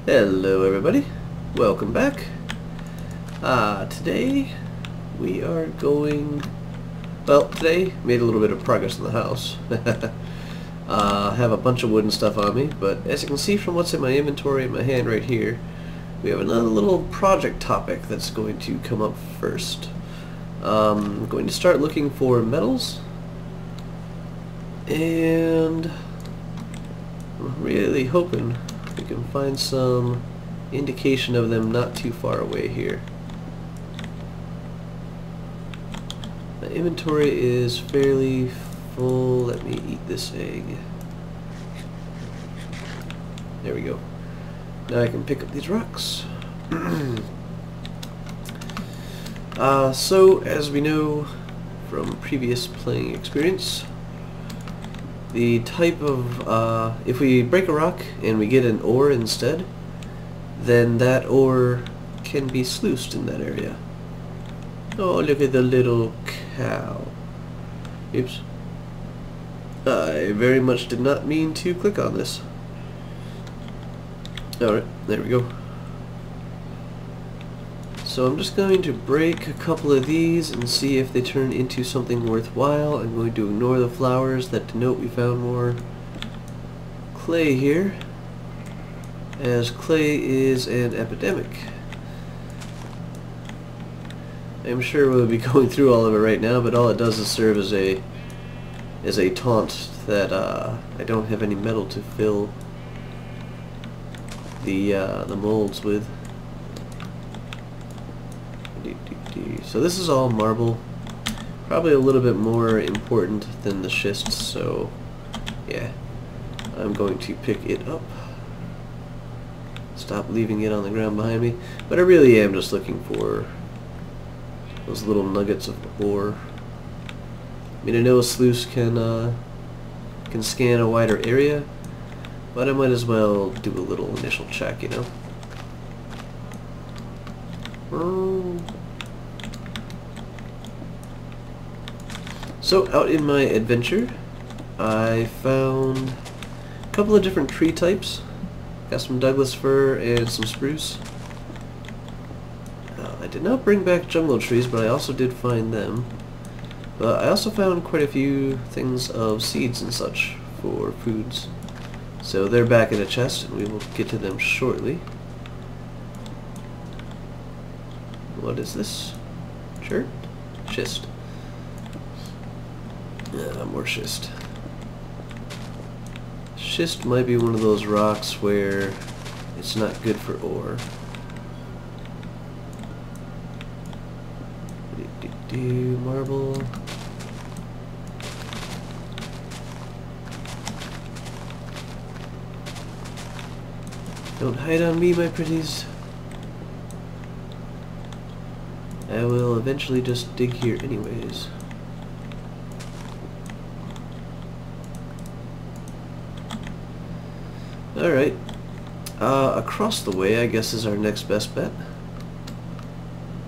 Hello everybody, welcome back. Today we are going, today made a little bit of progress in the house. Have a bunch of wooden stuff on me, but as you can see from what's in my inventory in my hand right here, we have another little project topic that's going to come up first. I'm going to start looking for metals, and I'm really hoping we can find some indication of them not too far away here. My inventory is fairly full. Let me eat this egg. There we go. Now I can pick up these rocks. So as we know from previous playing experience, the type of, if we break a rock and we get an ore instead, then that ore can be sluiced in that area. Oh, look at the little cow. Oops. I very much did not mean to click on this. Alright, there we go. So I'm just going to break a couple of these and see if they turn into something worthwhile. I'm going to ignore the flowers that denote we found more clay here, as clay is an epidemic. I'm sure we'll be going through all of it right now, but all it does is serve as a taunt that I don't have any metal to fill the molds with. So this is all marble, probably a little bit more important than the schist, so yeah, I'm going to pick it up. Stop leaving it on the ground behind me, but I really am just looking for those little nuggets of ore. I mean, I know a sluice can scan a wider area, but I might as well do a little initial check, you know. So out in my adventure, I found a couple of different tree types. Got some Douglas fir and some spruce. I did not bring back jungle trees, but I also did find them. But I also found quite a few things of seeds and such for foods. So they're back in a chest, and we will get to them shortly. What is this? Chert? Schist. More schist. Schist might be one of those rocks where it's not good for ore. Marble. Don't hide on me, my pretties. I will eventually just dig here anyways. Alright, across the way I guess is our next best bet,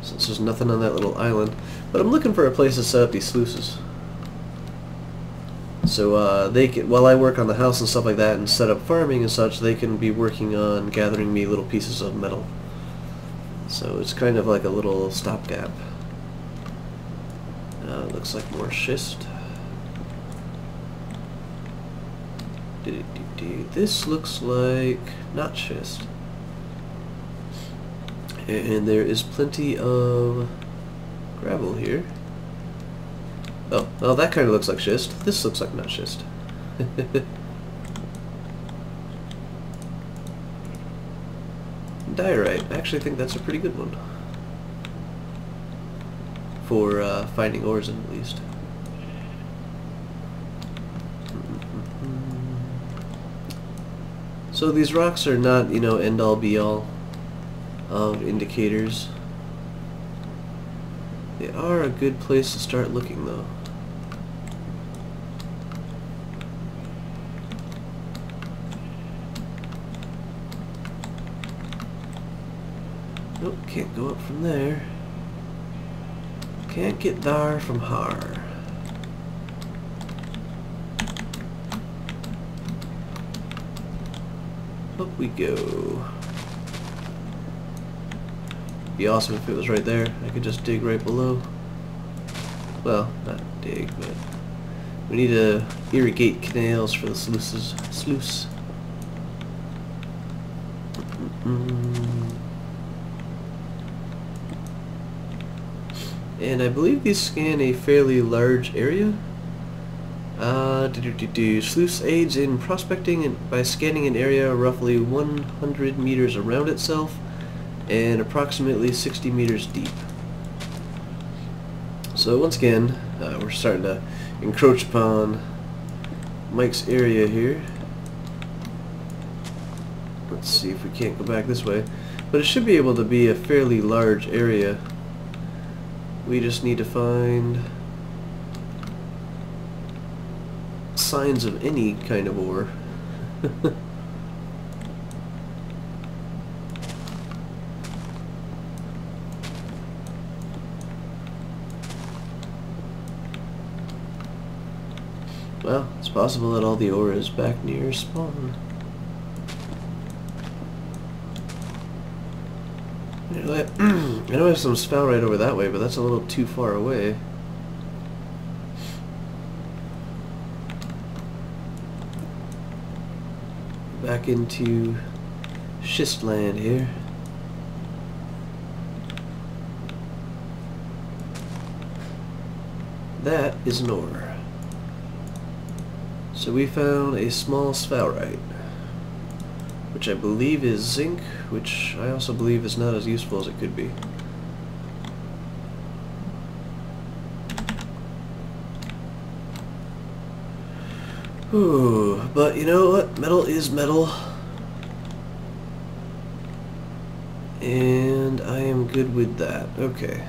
since there's nothing on that little island. But I'm looking for a place to set up these sluices, so they can, while I work on the house and stuff like that and set up farming and such, they can be working on gathering me little pieces of metal. So it's kind of like a little stopgap. Looks like more schist. This looks like not schist, and there is plenty of gravel here. Oh, well, that kind of looks like schist. This looks like not schist. Diorite. I actually think that's a pretty good one for finding ores in, at least. So these rocks are not, you know, end-all be-all of indicators. They are a good place to start looking, though. Nope, can't go up from there. Can't get there from har. Up we go. Be awesome if it was right there. I could just dig right below. Well, not dig, but we need to irrigate canals for the sluices. Sluice. And I believe these scan a fairly large area. Sluice aids in prospecting by scanning an area roughly 100 meters around itself and approximately 60 meters deep. So once again, we're starting to encroach upon Mike's area here. Let's see if we can't go back this way. But it should be able to be a fairly large area. We just need to find signs of any kind of ore. Well, it's possible that all the ore is back near spawn. You know, I know I have some spell right over that way, but that's a little too far away. Back into schist land here. That is an ore. So we found a small sphalerite, which I believe is zinc, which I also believe is not as useful as it could be. Ooh, but you know what? Metal is metal. And I am good with that. Okay.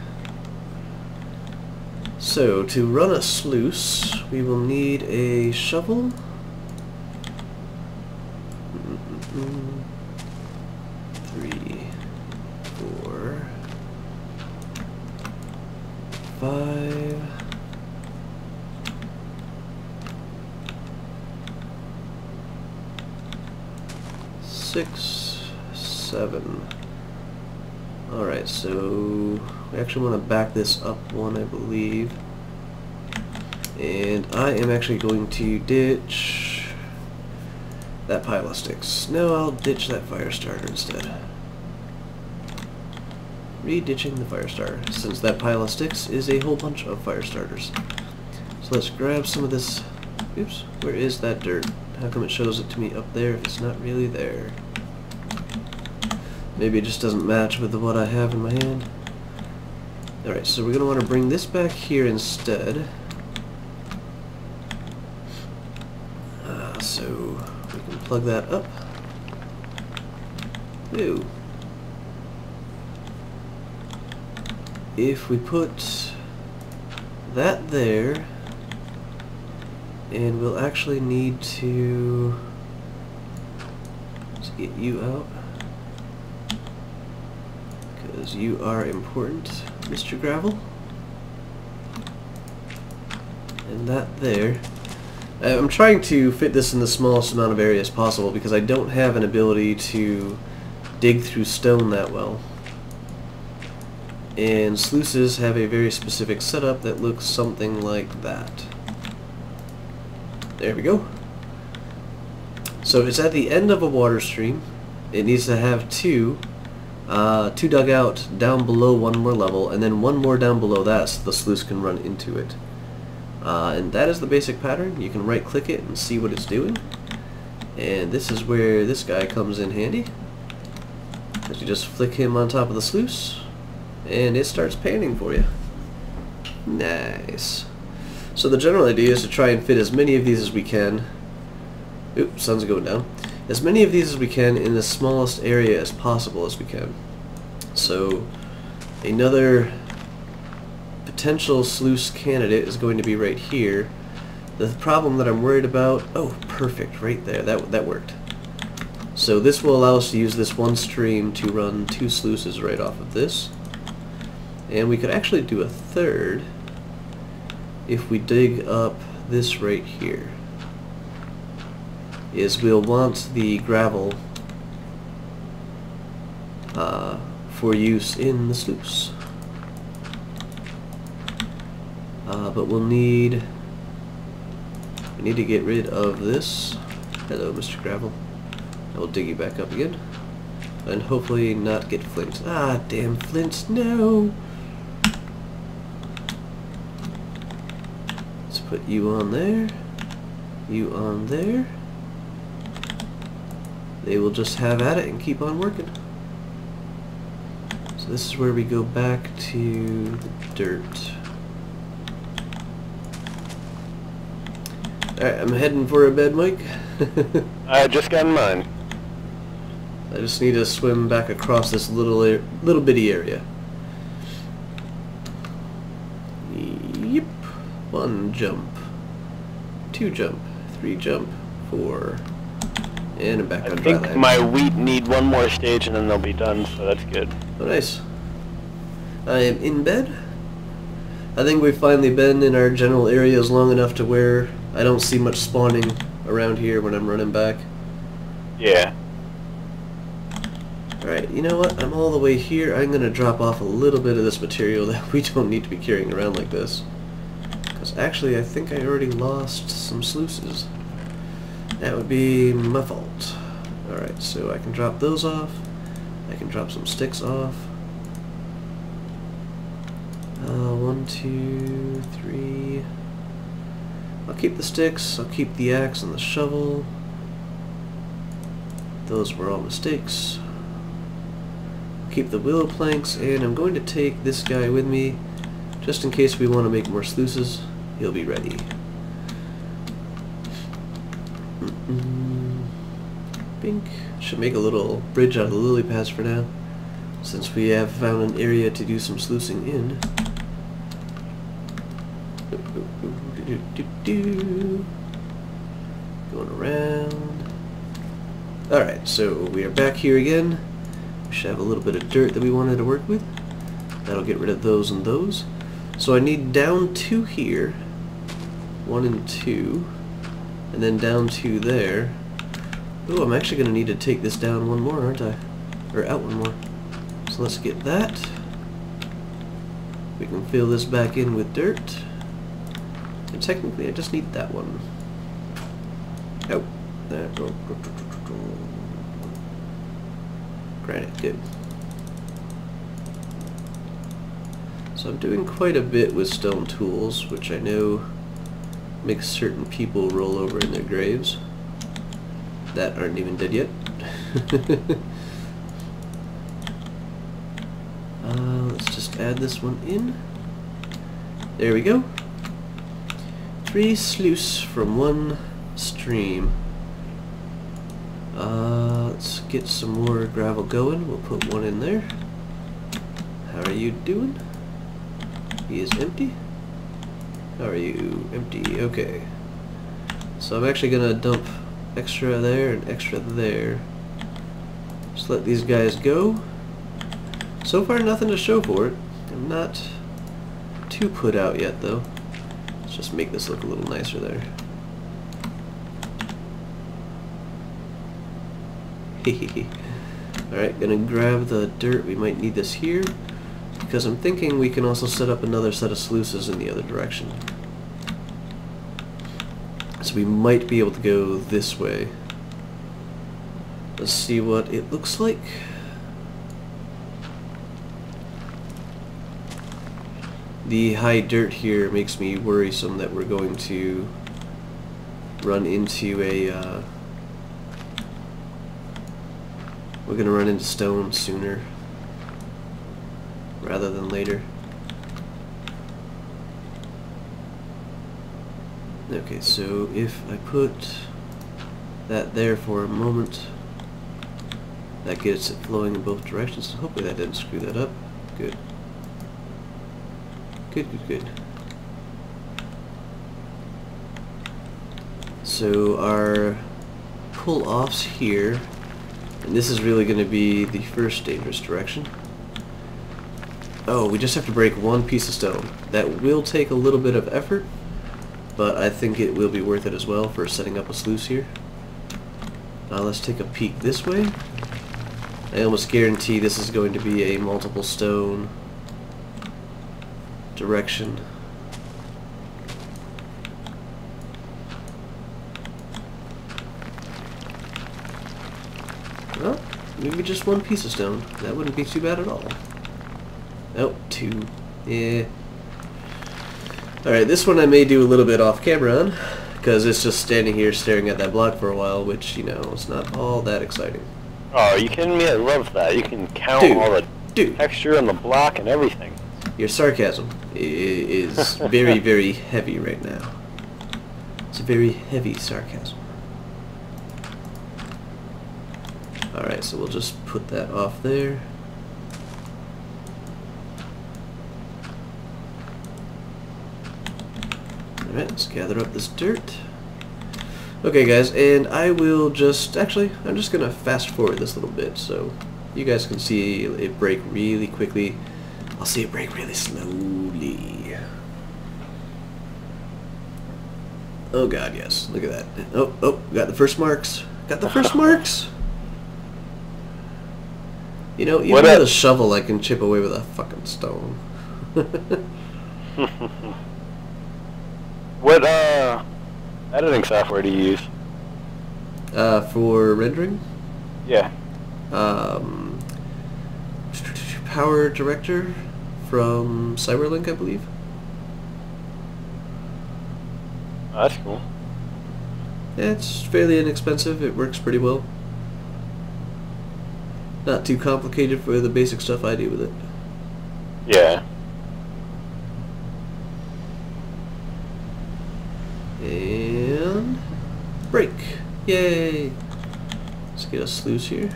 So, to run a sluice, we will need a shovel. 3, 4, 5. 6, 7. Alright, so we actually want to back this up one, I believe. And I am actually going to ditch that pile of sticks. No, I'll ditch that fire starter instead. Re-ditching the fire starter, since that pile of sticks is a whole bunch of fire starters. So let's grab some of this. Oops, where is that dirt? How come it shows it to me up there if it's not really there? Maybe it just doesn't match with what I have in my hand. Alright, so we're going to want to bring this back here instead. So we can plug that up. Ooh. If we put that there, and we'll actually need to get you out, because you are important, Mr. Gravel. And that there. I'm trying to fit this in the smallest amount of area as possible because I don't have an ability to dig through stone that well. And sluices have a very specific setup that looks something like that. There we go. So it's at the end of a water stream. It needs to have two dug out down below one more level, and then one more down below that so the sluice can run into it. And that is the basic pattern. You can right click it and see what it's doing. And this is where this guy comes in handy. As you just flick him on top of the sluice, and it starts panning for you. Nice. So the general idea is to try and fit as many of these as we can. Oops, sun's going down. As many of these as we can in the smallest area as possible as we can. So another potential sluice candidate is going to be right here. The problem that I'm worried about, oh perfect, right there, that worked. So this will allow us to use this one stream to run two sluices right off of this. And we could actually do a third if we dig up this right here. Is we'll want the gravel for use in the sluice. But we need to get rid of this. Hello, Mr. Gravel. I will dig you back up again. And hopefully not get flints. Ah, damn flints, no! Let's put you on there. You on there. They will just have at it and keep on working. So this is where we go back to the dirt. Alright, I'm heading for a bed, Mike. I just got mine. I just need to swim back across this little bitty area. Yep. 1 jump. 2 jump. 3 jump. 4. And I'm back on dry land. I think my wheat need 1 more stage and then they'll be done, so that's good. Oh, nice. I am in bed. I think we've finally been in our general areas long enough to where I don't see much spawning around here when I'm running back. Yeah. Alright, you know what? I'm all the way here. I'm going to drop off a little bit of this material that we don't need to be carrying around like this. Because actually, I think I already lost some sluices. That would be my fault. Alright, so I can drop those off. I can drop some sticks off. 1, 2, 3. I'll keep the sticks. I'll keep the axe and the shovel. Those were all mistakes. Keep the willow planks, and I'm going to take this guy with me just in case we want to make more sluices. He'll be ready. Bink. Should make a little bridge out of the lily pads for now, since we have found an area to do some sluicing in. Going around. Alright, so we are back here again. We should have a little bit of dirt that we wanted to work with. That'll get rid of those and those. So I need down 2 here. 1 and 2. And then down 2 there. Oh, I'm actually going to need to take this down 1 more, aren't I? Or out 1 more. So let's get that. We can fill this back in with dirt. And technically I just need that one. Oh. There. Granite, good. So I'm doing quite a bit with stone tools, which I know makes certain people roll over in their graves that aren't even dead yet. Let's just add this one in. There we go. 3 sluice from 1 stream. Let's get some more gravel going. We'll put 1 in there. How are you doing? He is empty. How are you? Empty. Okay. So I'm actually gonna dump extra there and extra there. Just let these guys go. So far nothing to show for it. I'm not too put out yet though. Let's just make this look a little nicer there. Alright, gonna grab the dirt. We might need this here, because I'm thinking we can also set up another set of sluices in the other direction. So we might be able to go this way. Let's see what it looks like. The high dirt here makes me worrisome that we're going to run into a we're going to run into stone sooner rather than later. Okay, so if I put that there for a moment, that gets it flowing in both directions. So hopefully that didn't screw that up. Good. Good, good, good. So our pull-offs here, and this is really going to be the first dangerous direction. Oh, we just have to break 1 piece of stone. That will take a little bit of effort, but I think it will be worth it as well for setting up a sluice here. Now let's take a peek this way. I almost guarantee this is going to be a multiple stone direction. Well, maybe just one piece of stone. That wouldn't be too bad at all. Oh, two. Yeah. Alright, this one I may do a little bit off camera on, because it's just standing here staring at that block for a while, which, you know, is not all that exciting. Oh, are you kidding me? I love that. You can count all the texture on the block and everything. Your sarcasm is very, very heavy right now. It's a very heavy sarcasm. Alright, so we'll just put that off there. Alright, let's gather up this dirt. Okay guys, and I will just, actually, I'm just going to fast forward this little bit so you guys can see it break really quickly. I'll see it break really slowly. Oh god, yes, look at that. Oh, got the first marks. Got the first marks! You know, even with a shovel I can chip away with a fucking stone. What editing software do you use? For rendering? Yeah. Power Director from Cyberlink, I believe. Oh, that's cool. Yeah, it's fairly inexpensive. It works pretty well. Not too complicated for the basic stuff I do with it. Yeah. And break. Yay! Let's get a sluice here.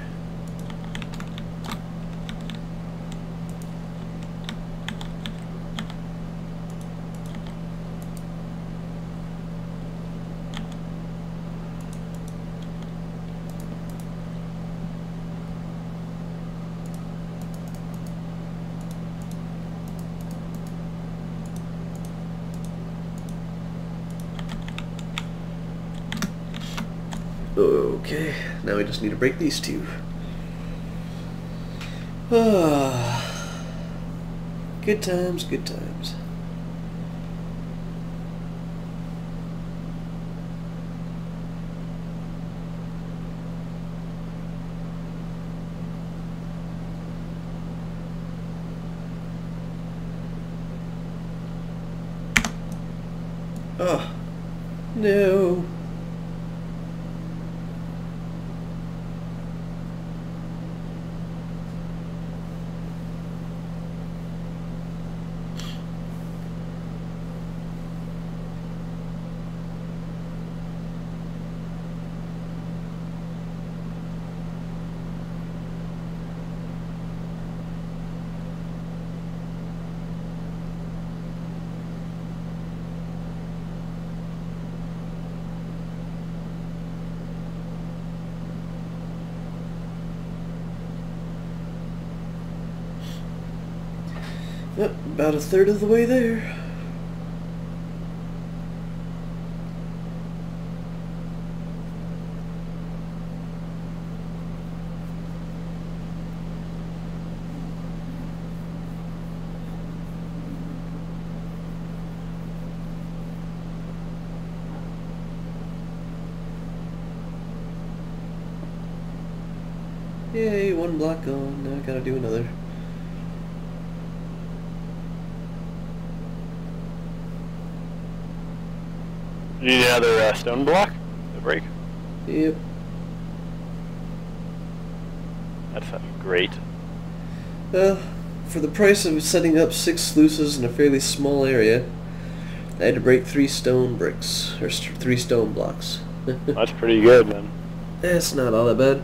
Okay, now we just need to break these two. Good times, good times. Oh, no. Yep, about a third of the way there. Yay, one block gone. Now I gotta do another. You need another stone block to break? Yep. That's great. For the price of setting up 6 sluices in a fairly small area, I had to break 3 stone bricks, or 3 stone blocks. That's pretty good, man. It's not all that bad.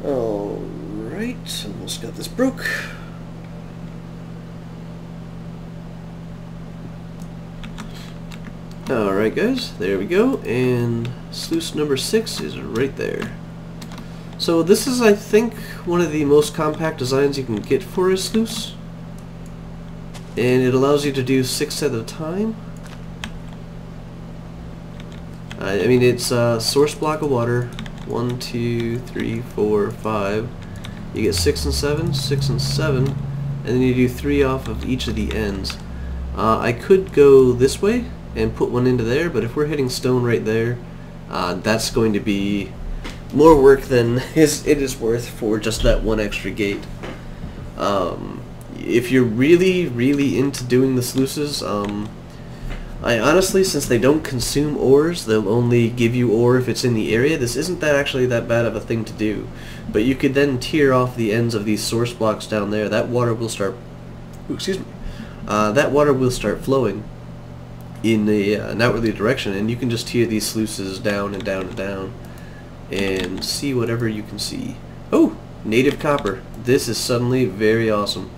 Alright, almost got this broke. Alright guys, there we go, and sluice number 6 is right there. So this is, I think, one of the most compact designs you can get for a sluice. And it allows you to do 6 at a time. I mean, it's a source block of water. 1, 2, 3, 4, 5. You get 6 and 7, 6 and 7, and then you do 3 off of each of the ends. I could go this way and put one into there, but if we're hitting stone right there, that's going to be more work than it is worth for just that one extra gate. If you're really into doing the sluices, I honestly, since they don't consume ores, they'll only give you ore if it's in the area. This isn't actually that bad of a thing to do, but you could then tear off the ends of these source blocks down there. That water will start, that water will start flowing in an outwardly direction, and you can just tear these sluices down and down and down and see whatever you can see. Oh, native copper. This is suddenly very awesome.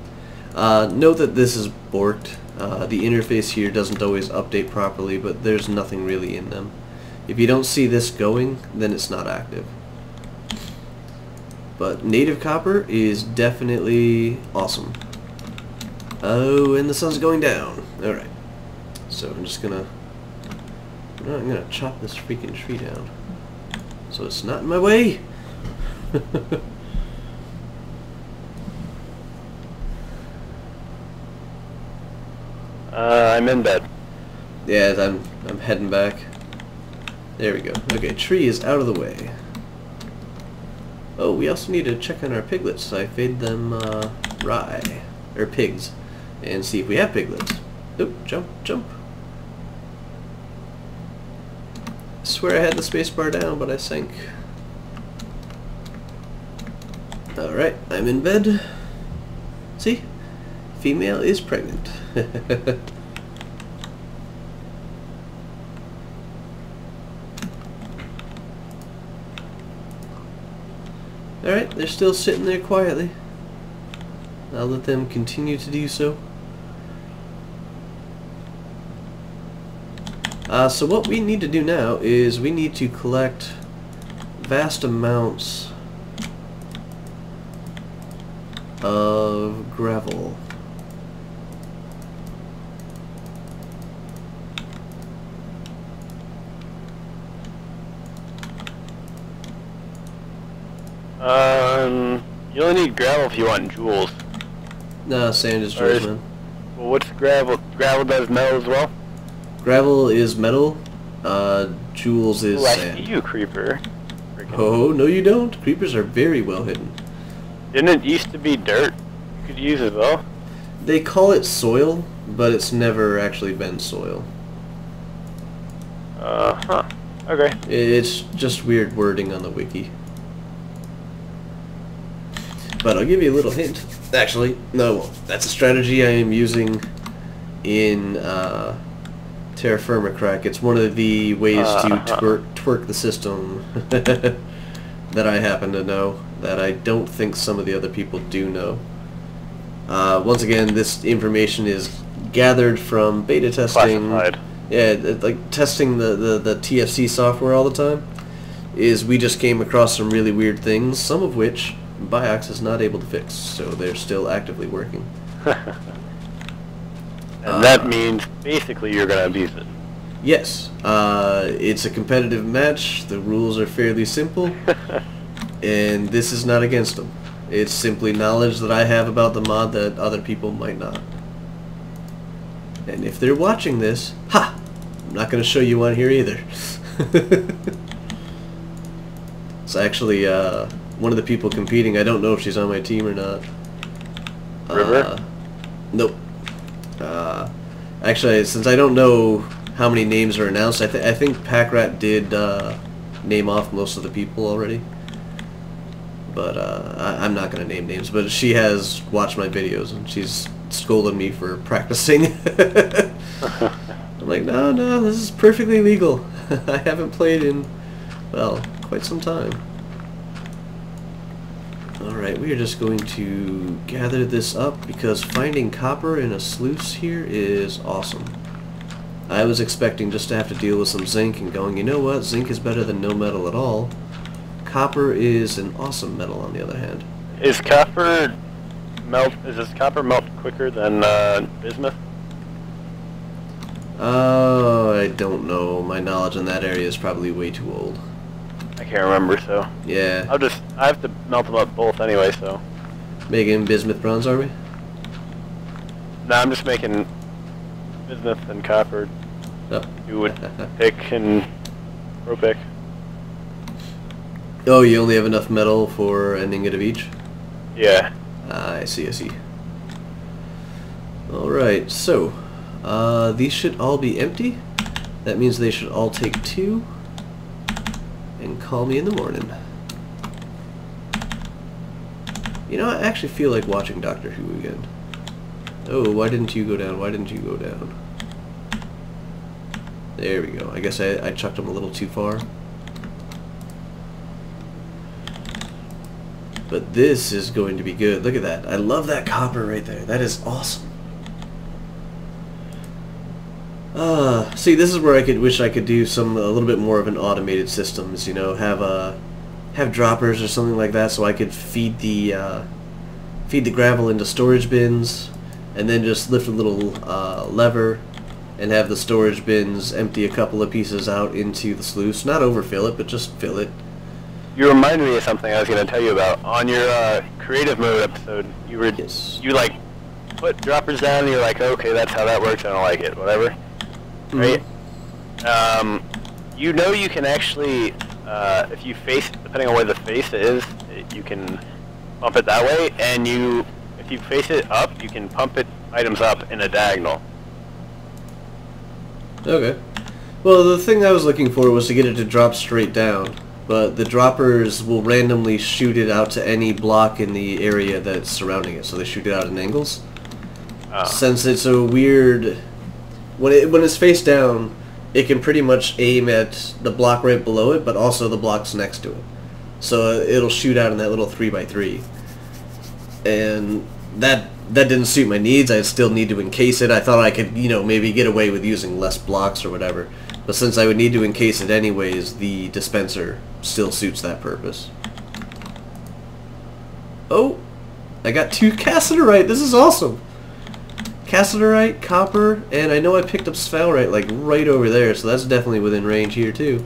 Note that this is borked. The interface here doesn't always update properly, but there's nothing really in them. If you don't see this going, then it's not active. But native copper is definitely awesome. Oh, and the sun's going down. Alright. So I'm just gonna chop this freaking tree down so it's not in my way. I'm in bed. Yeah, I'm heading back. There we go. Okay, tree is out of the way. Oh, we also need to check on our piglets. I fed them rye or pigs, and see if we have piglets. Oop, jump, jump. I swear I had the spacebar down, but I sank. Alright, I'm in bed. See? Female is pregnant. Alright, they're still sitting there quietly. I'll let them continue to do so. So what we need to do now is we need to collect vast amounts of gravel. You only need gravel if you want jewels. Nah, sand is jewels, man. Well, what's gravel? Gravel does metal as well? Gravel is metal, jewels is sand. I see you, creeper. Oh, no you don't. Creepers are very well hidden. Didn't it used to be dirt? You could use it though. They call it soil, but it's never actually been soil. Huh. Okay. It's just weird wording on the wiki. But I'll give you a little hint. Actually, no, that's a strategy I am using in Terra Firma Crack. It's one of the ways to twerk the system that I happen to know, that I don't think some of the other people do know. Once again, this information is gathered from beta testing. Classified. Yeah, like testing the TFC software all the time. We just came across some really weird things, some of which Biox is not able to fix, so they're still actively working. And that means basically you're going to abuse it. Yes. It's a competitive match, the rules are fairly simple, and this is not against them. It's simply knowledge that I have about the mod that other people might not. And if they're watching this, ha! I'm not going to show you on here either. It's actually one of the people competing. I don't know if she's on my team or not. River? Nope. Actually, since I don't know how many names are announced, I think Packrat did name off most of the people already. But I'm not going to name names, but she has watched my videos and she's scolded me for practicing. I'm like, no, this is perfectly legal. I haven't played in, well, quite some time. Alright, we are just going to gather this up because finding copper in a sluice here is awesome. I was expecting just to have to deal with some zinc and going, you know what, zinc is better than no metal at all. Copper is an awesome metal on the other hand. Does copper melt quicker than bismuth? I don't know. My knowledge in that area is probably way too old. I can't remember, so... Yeah. I have to melt them up both anyway, so... Making bismuth bronze, are we? No, I'm just making bismuth and copper. Oh. You would pick and pro-pick. Oh, you only have enough metal for an ingot of each? Yeah. I see, I see. Alright, so... these should all be empty. That means they should all take 2. And call me in the morning. You know, I actually feel like watching Doctor Who again. Oh, why didn't you go down? Why didn't you go down? There we go. I guess I chucked him a little too far. But this is going to be good. Look at that. I love that copper right there. That is awesome. See, this is where I wish I could do a little bit more of an automated systems. You know, have droppers or something like that, so I could feed the gravel into storage bins, and then just lift a little lever, and have the storage bins empty a couple of pieces out into the sluice. Not overfill it, but just fill it. You remind me of something I was going to tell you about. On your creative mode episode, you like put droppers down, and you're like, okay, that's how that works. I don't like it. Whatever. Right? You know you can actually, if you face, depending on where the face is, you can pump it that way, and if you face it up, you can pump items up in a diagonal. Okay. Well, the thing I was looking for was to get it to drop straight down, but the droppers will randomly shoot it out to any block in the area that's surrounding it, so they shoot it out in angles. Oh. Since it's a weird... When it's face down, it can pretty much aim at the block right below it, but also the blocks next to it. So it'll shoot out in that little 3x3. And that didn't suit my needs. I still need to encase it. I thought I could, you know, maybe get away with using less blocks or whatever. But since I would need to encase it anyways, the dispenser still suits that purpose. Oh! I got 2 cassiterite! This is awesome! Cassiterite, copper, and I know I picked up sphalerite like right over there, so that's definitely within range here too.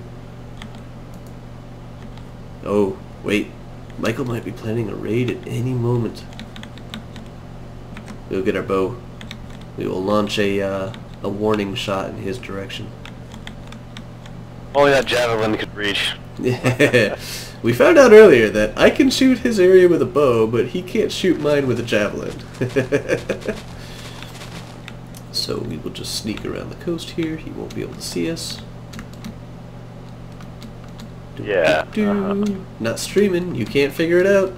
Oh, wait. Michael might be planning a raid at any moment. We'll get our bow. We will launch a warning shot in his direction. Only that javelin could reach. Yeah. We found out earlier that I can shoot his area with a bow, but he can't shoot mine with a javelin. So we will just sneak around the coast here. He won't be able to see us. Yeah. Not streaming. You can't figure it out.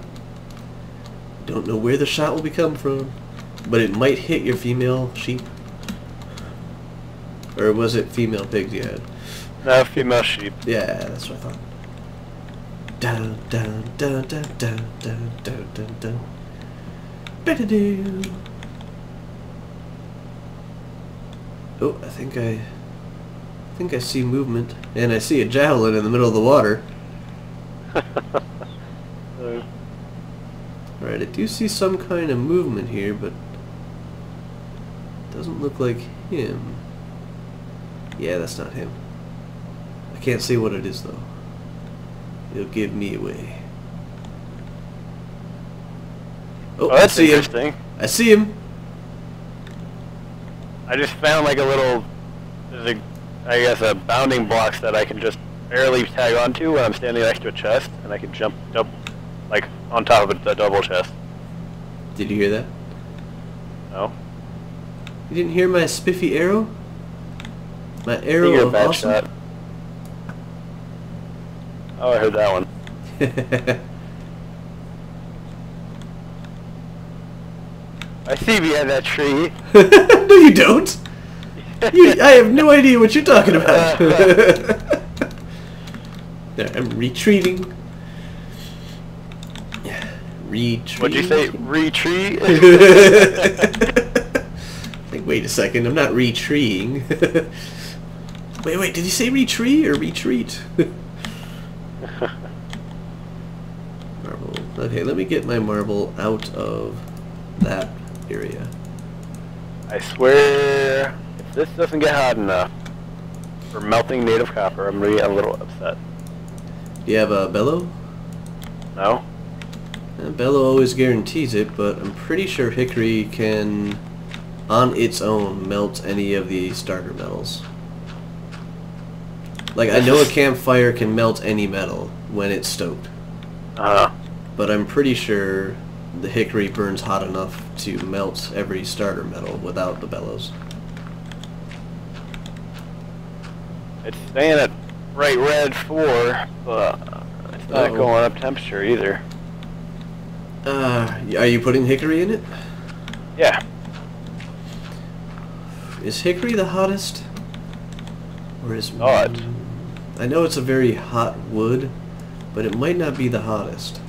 Don't know where the shot will be coming from, but it might hit your female sheep. Or was it female pigs you had? No, female sheep. Yeah, that's what I thought. Dun dun dun dun dun dun dun dun dun. Ba-da-doo. Oh, I think I see movement, and I see a javelin in the middle of the water. Alright, I do see some kind of movement here, but it doesn't look like him. Yeah, that's not him. I can't see what it is, though. It'll give me away. Oh, that's I see interesting. him. I see him. I just found like a little, I guess a bounding blocks that I can just barely tag onto when I'm standing next to a chest, and I can jump like on top of a double chest. Did you hear that? No. You didn't hear my spiffy arrow? My arrow of awesome? Shot. Oh, I heard that one. I see behind that tree. No, you don't. I have no idea what you're talking about. There, I'm retreating. Retreat. What'd you say? Retreat? Like Wait a second, I'm not retreeing. Wait, did he say retree or retreat? Marble. Okay, let me get my marble out of that area. I swear, if this doesn't get hot enough for melting native copper, I'm really a little upset. Do you have a bellow? No? Bellow always guarantees it, but I'm pretty sure hickory can, on its own, melt any of the starter metals. Like, I know a campfire can melt any metal when it's stoked. But I'm pretty sure the hickory burns hot enough to melt every starter metal without the bellows. It's staying at bright red 4, but it's not going up temperature either. Are you putting hickory in it? Yeah. Is hickory the hottest? Or is... Hot. I know it's a very hot wood, but it might not be the hottest.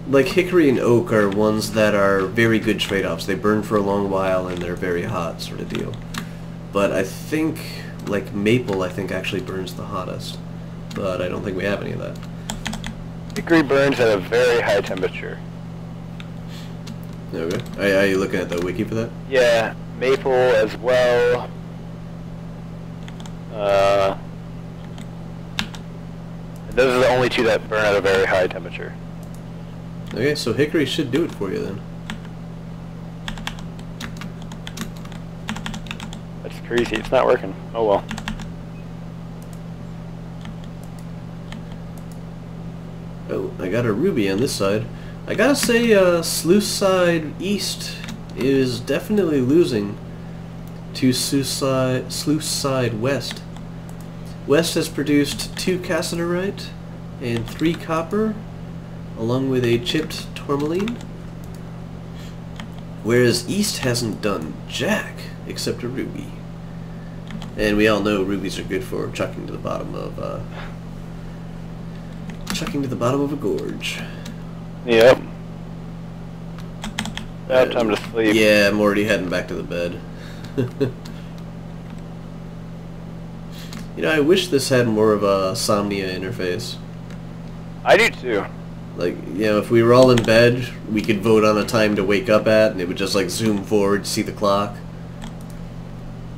Like hickory and oak are ones that are very good trade-offs. They burn for a long while and they're very hot sort of deal. But I think, like maple, I think actually burns the hottest. But I don't think we have any of that. Hickory burns at a very high temperature. Okay. Are you looking at the wiki for that? Yeah, maple as well. Those are the only two that burn at a very high temperature. Okay, so hickory should do it for you then. That's crazy. It's not working. Oh well. Oh, I got a ruby on this side. I gotta say, Sluice Side East is definitely losing to Sluice Side West. West has produced 2 cassiterite and 3 copper, along with a chipped tourmaline, whereas East hasn't done jack except a ruby. And we all know rubies are good for chucking to the bottom of a gorge. Yep. About time to sleep. Yeah, I'm already heading back to the bed. You know, I wish this had more of a Somnia interface. I do too. Like, you know, if we were all in bed, we could vote on a time to wake up at, and it would just like zoom forward to see the clock.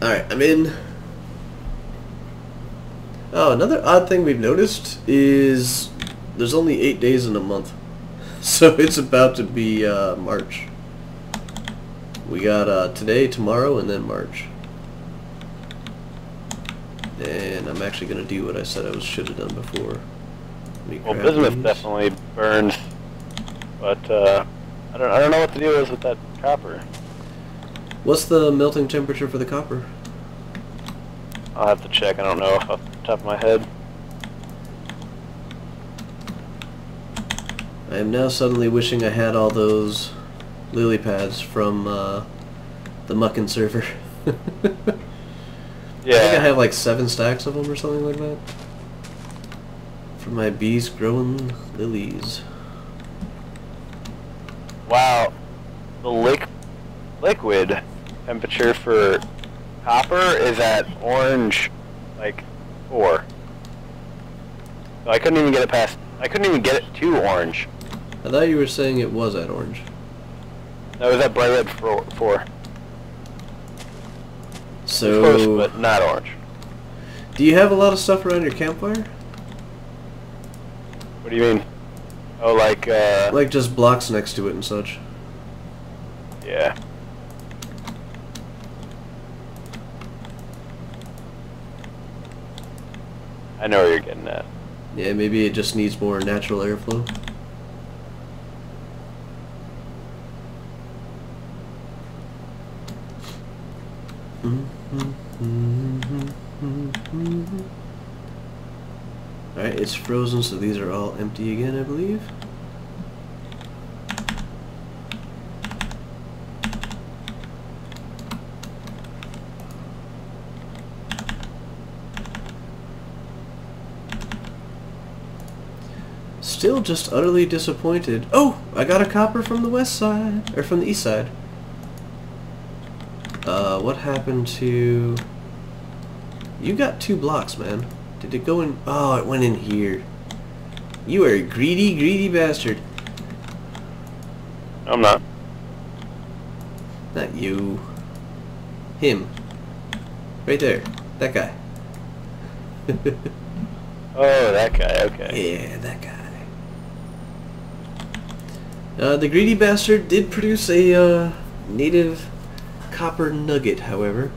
Alright, I'm in. Oh, another odd thing we've noticed is there's only 8 days in a month. So it's about to be March. We got today, tomorrow, and then March. And I'm actually going to do what I said I should have done before. Well, bismuth definitely burns, but I don't know what the deal is with that copper. What's the melting temperature for the copper? I'll have to check. I don't know off the top of my head. I am now suddenly wishing I had all those lily pads from the Muckin server. Yeah. I think I have like 7 stacks of them or something like that. For my bees growing lilies. Wow. The liquid temperature for copper is at orange, like 4. So I couldn't even get it past. I couldn't even get it to orange. I thought you were saying it was at orange. No, it was at bright red 4. So, close, but not orange. Do you have a lot of stuff around your campfire? What do you mean? Oh, like just blocks next to it and such. Yeah. I know where you're getting at. Yeah, maybe it just needs more natural airflow. Alright, it's frozen, so these are all empty again, I believe. Still just utterly disappointed. Oh! I got a copper from the west side. Or from the east side. What happened to... You got 2 blocks, man. Did it go in... Oh, it went in here. You are a greedy, greedy bastard. I'm not. Not you. Him. Right there. That guy. Oh, that guy, okay. Yeah, that guy. The greedy bastard did produce a native copper nugget, however.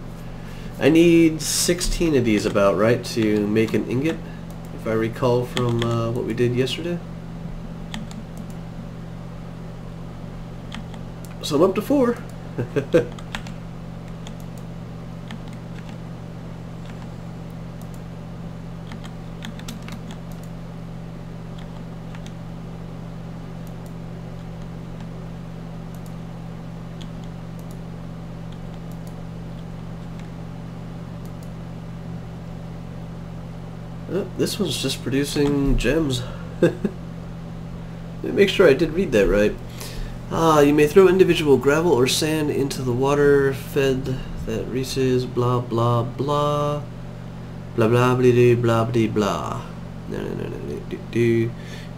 I need 16 of these about, right, to make an ingot, if I recall from what we did yesterday. So I'm up to 4. Oh, this one's just producing gems. Let me make sure I did read that right. You may throw individual gravel or sand into the water fed that reaches blah blah blah. Blah blah blah blah blah blah. No.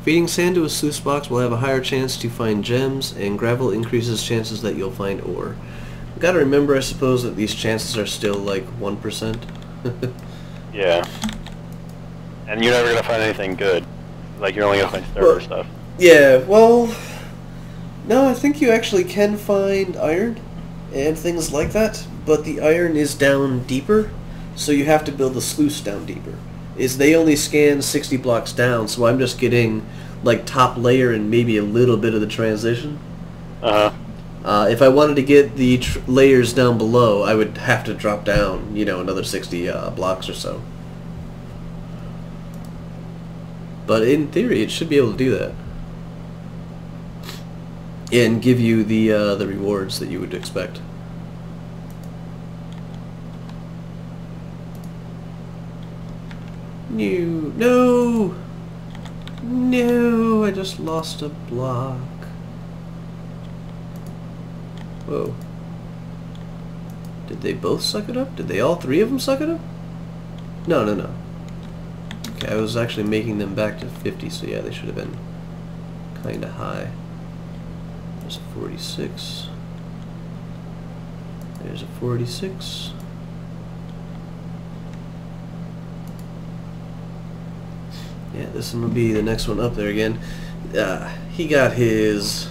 Feeding sand to a sluice box will have a higher chance to find gems, and gravel increases chances that you'll find ore. Gotta remember, I suppose, that these chances are still like 1%. Yeah. And you're never gonna find anything good. Like, you're only gonna find starter stuff. Yeah, well... No, I think you actually can find iron and things like that, but the iron is down deeper, so you have to build the sluice down deeper. They only scan 60 blocks down, so I'm just getting, like, top layer and maybe a little bit of the transition. If I wanted to get the layers down below, I would have to drop down, you know, another 60 blocks or so. But in theory, it should be able to do that. And give you the rewards that you would expect. No! No! I just lost a block. Whoa. Did they both suck it up? Did they all 3 of them suck it up? No. Okay, I was actually making them back to 50, so yeah, they should have been kinda high. There's a 46. There's a 46. Yeah, this one will be the next one up there again. He got his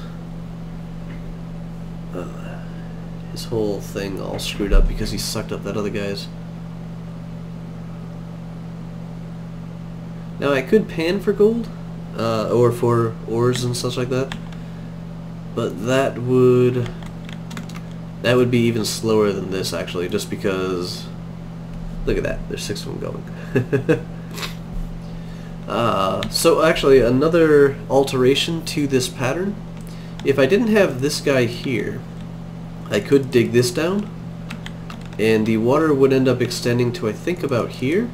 whole thing all screwed up because he sucked up that other guy's. Now I could pan for gold, or for ores and such like that, but that would be even slower than this actually, just because look at that, there's 6 of them going. So actually another alteration to this pattern, if I didn't have this guy here, I could dig this down and the water would end up extending to I think about here,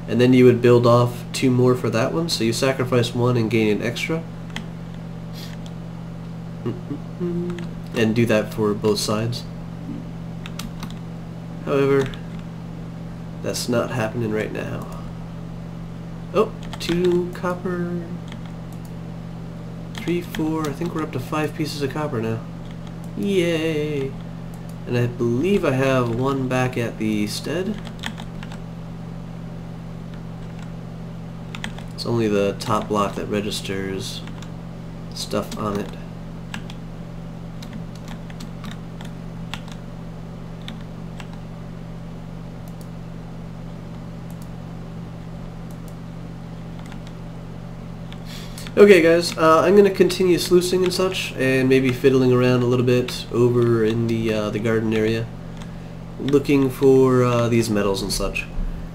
and then you would build off 2 more for that one, so you sacrifice 1 and gain an extra. And do that for both sides. However, that's not happening right now. Oh, 2 copper, 3, 4, I think we're up to 5 pieces of copper now. Yay! And I believe I have 1 back at the stead. It's only the top block that registers stuff on it. Okay guys, I'm going to continue sluicing and such, and maybe fiddling around a little bit over in the garden area, looking for these metals and such.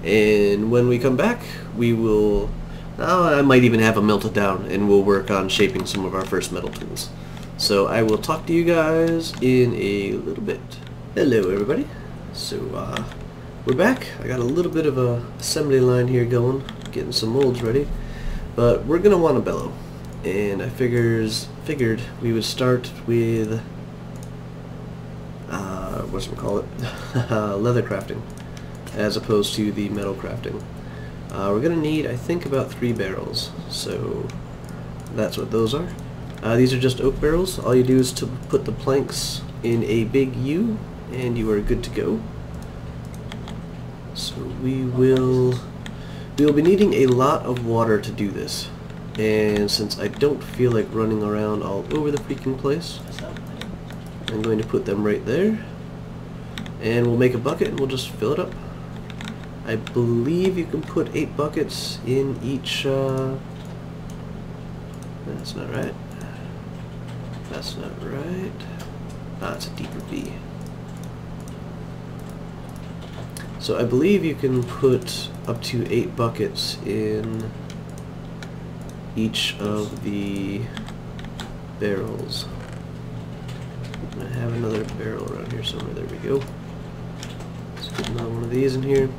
And when we come back, we will, I might even have them melted down, and we'll work on shaping some of our first metal tools. So I will talk to you guys in a little bit. Hello everybody. So we're back. I got a little bit of a assembly line here going, getting some molds ready. But we're going to want a bellow. and I figured we would start with leather crafting as opposed to the metal crafting. We're gonna need, I think, about 3 barrels, so that's what those are. These are just oak barrels. All you do is to put the planks in a big U and you are good to go. So we'll be needing a lot of water to do this, and since I don't feel like running around all over the freaking place, I'm going to put them right there, and we'll make a bucket and we'll just fill it up. I believe you can put 8 buckets in each, that's not right. That's not right. Ah, it's a deeper B. So I believe you can put up to 8 buckets in each of the barrels. I have another barrel around here somewhere. There we go. Let's get another one of these in here.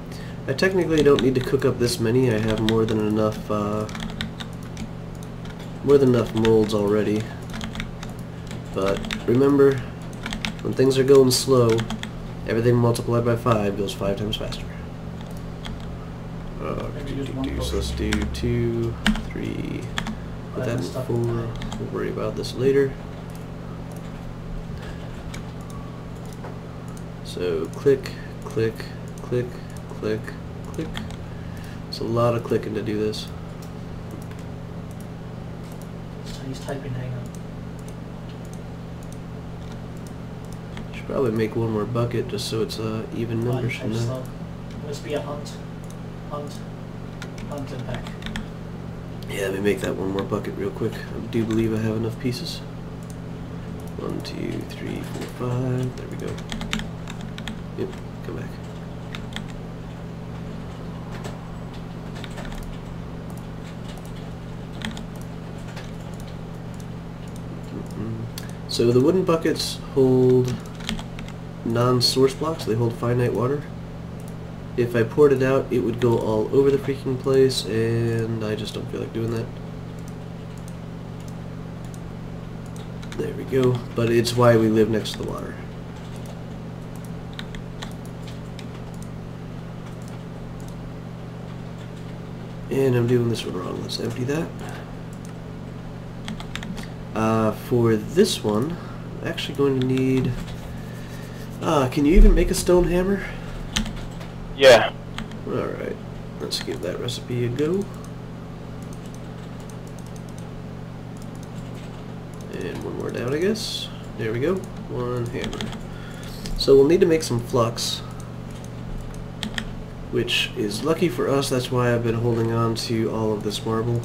I technically don't need to cook up this many. I have more than enough molds already. But remember, when things are going slow, everything multiplied by 5 goes 5 times faster. So let's do 2, 3, put that in 4, we'll worry about this later. So click, click, click, click, click. It's a lot of clicking to do this. So he's typing, hang on. Should probably make one more bucket just so it's even numbers from now. It must be a hunt, and pack. Yeah, let me make that one more bucket real quick. I do believe I have enough pieces. 1, 2, 3, 4, 5. There we go. Yep, come back. So the wooden buckets hold non-source blocks. They hold finite water. If I poured it out, it would go all over the freaking place, and I just don't feel like doing that. There we go. But it's why we live next to the water. And I'm doing this one wrong. Let's empty that. For this one, I'm actually going to need... can you even make a stone hammer? Yeah. Alright, let's give that recipe a go. And one more down, I guess. There we go. 1 hammer. So we'll need to make some flux, which is lucky for us. That's why I've been holding on to all of this marble.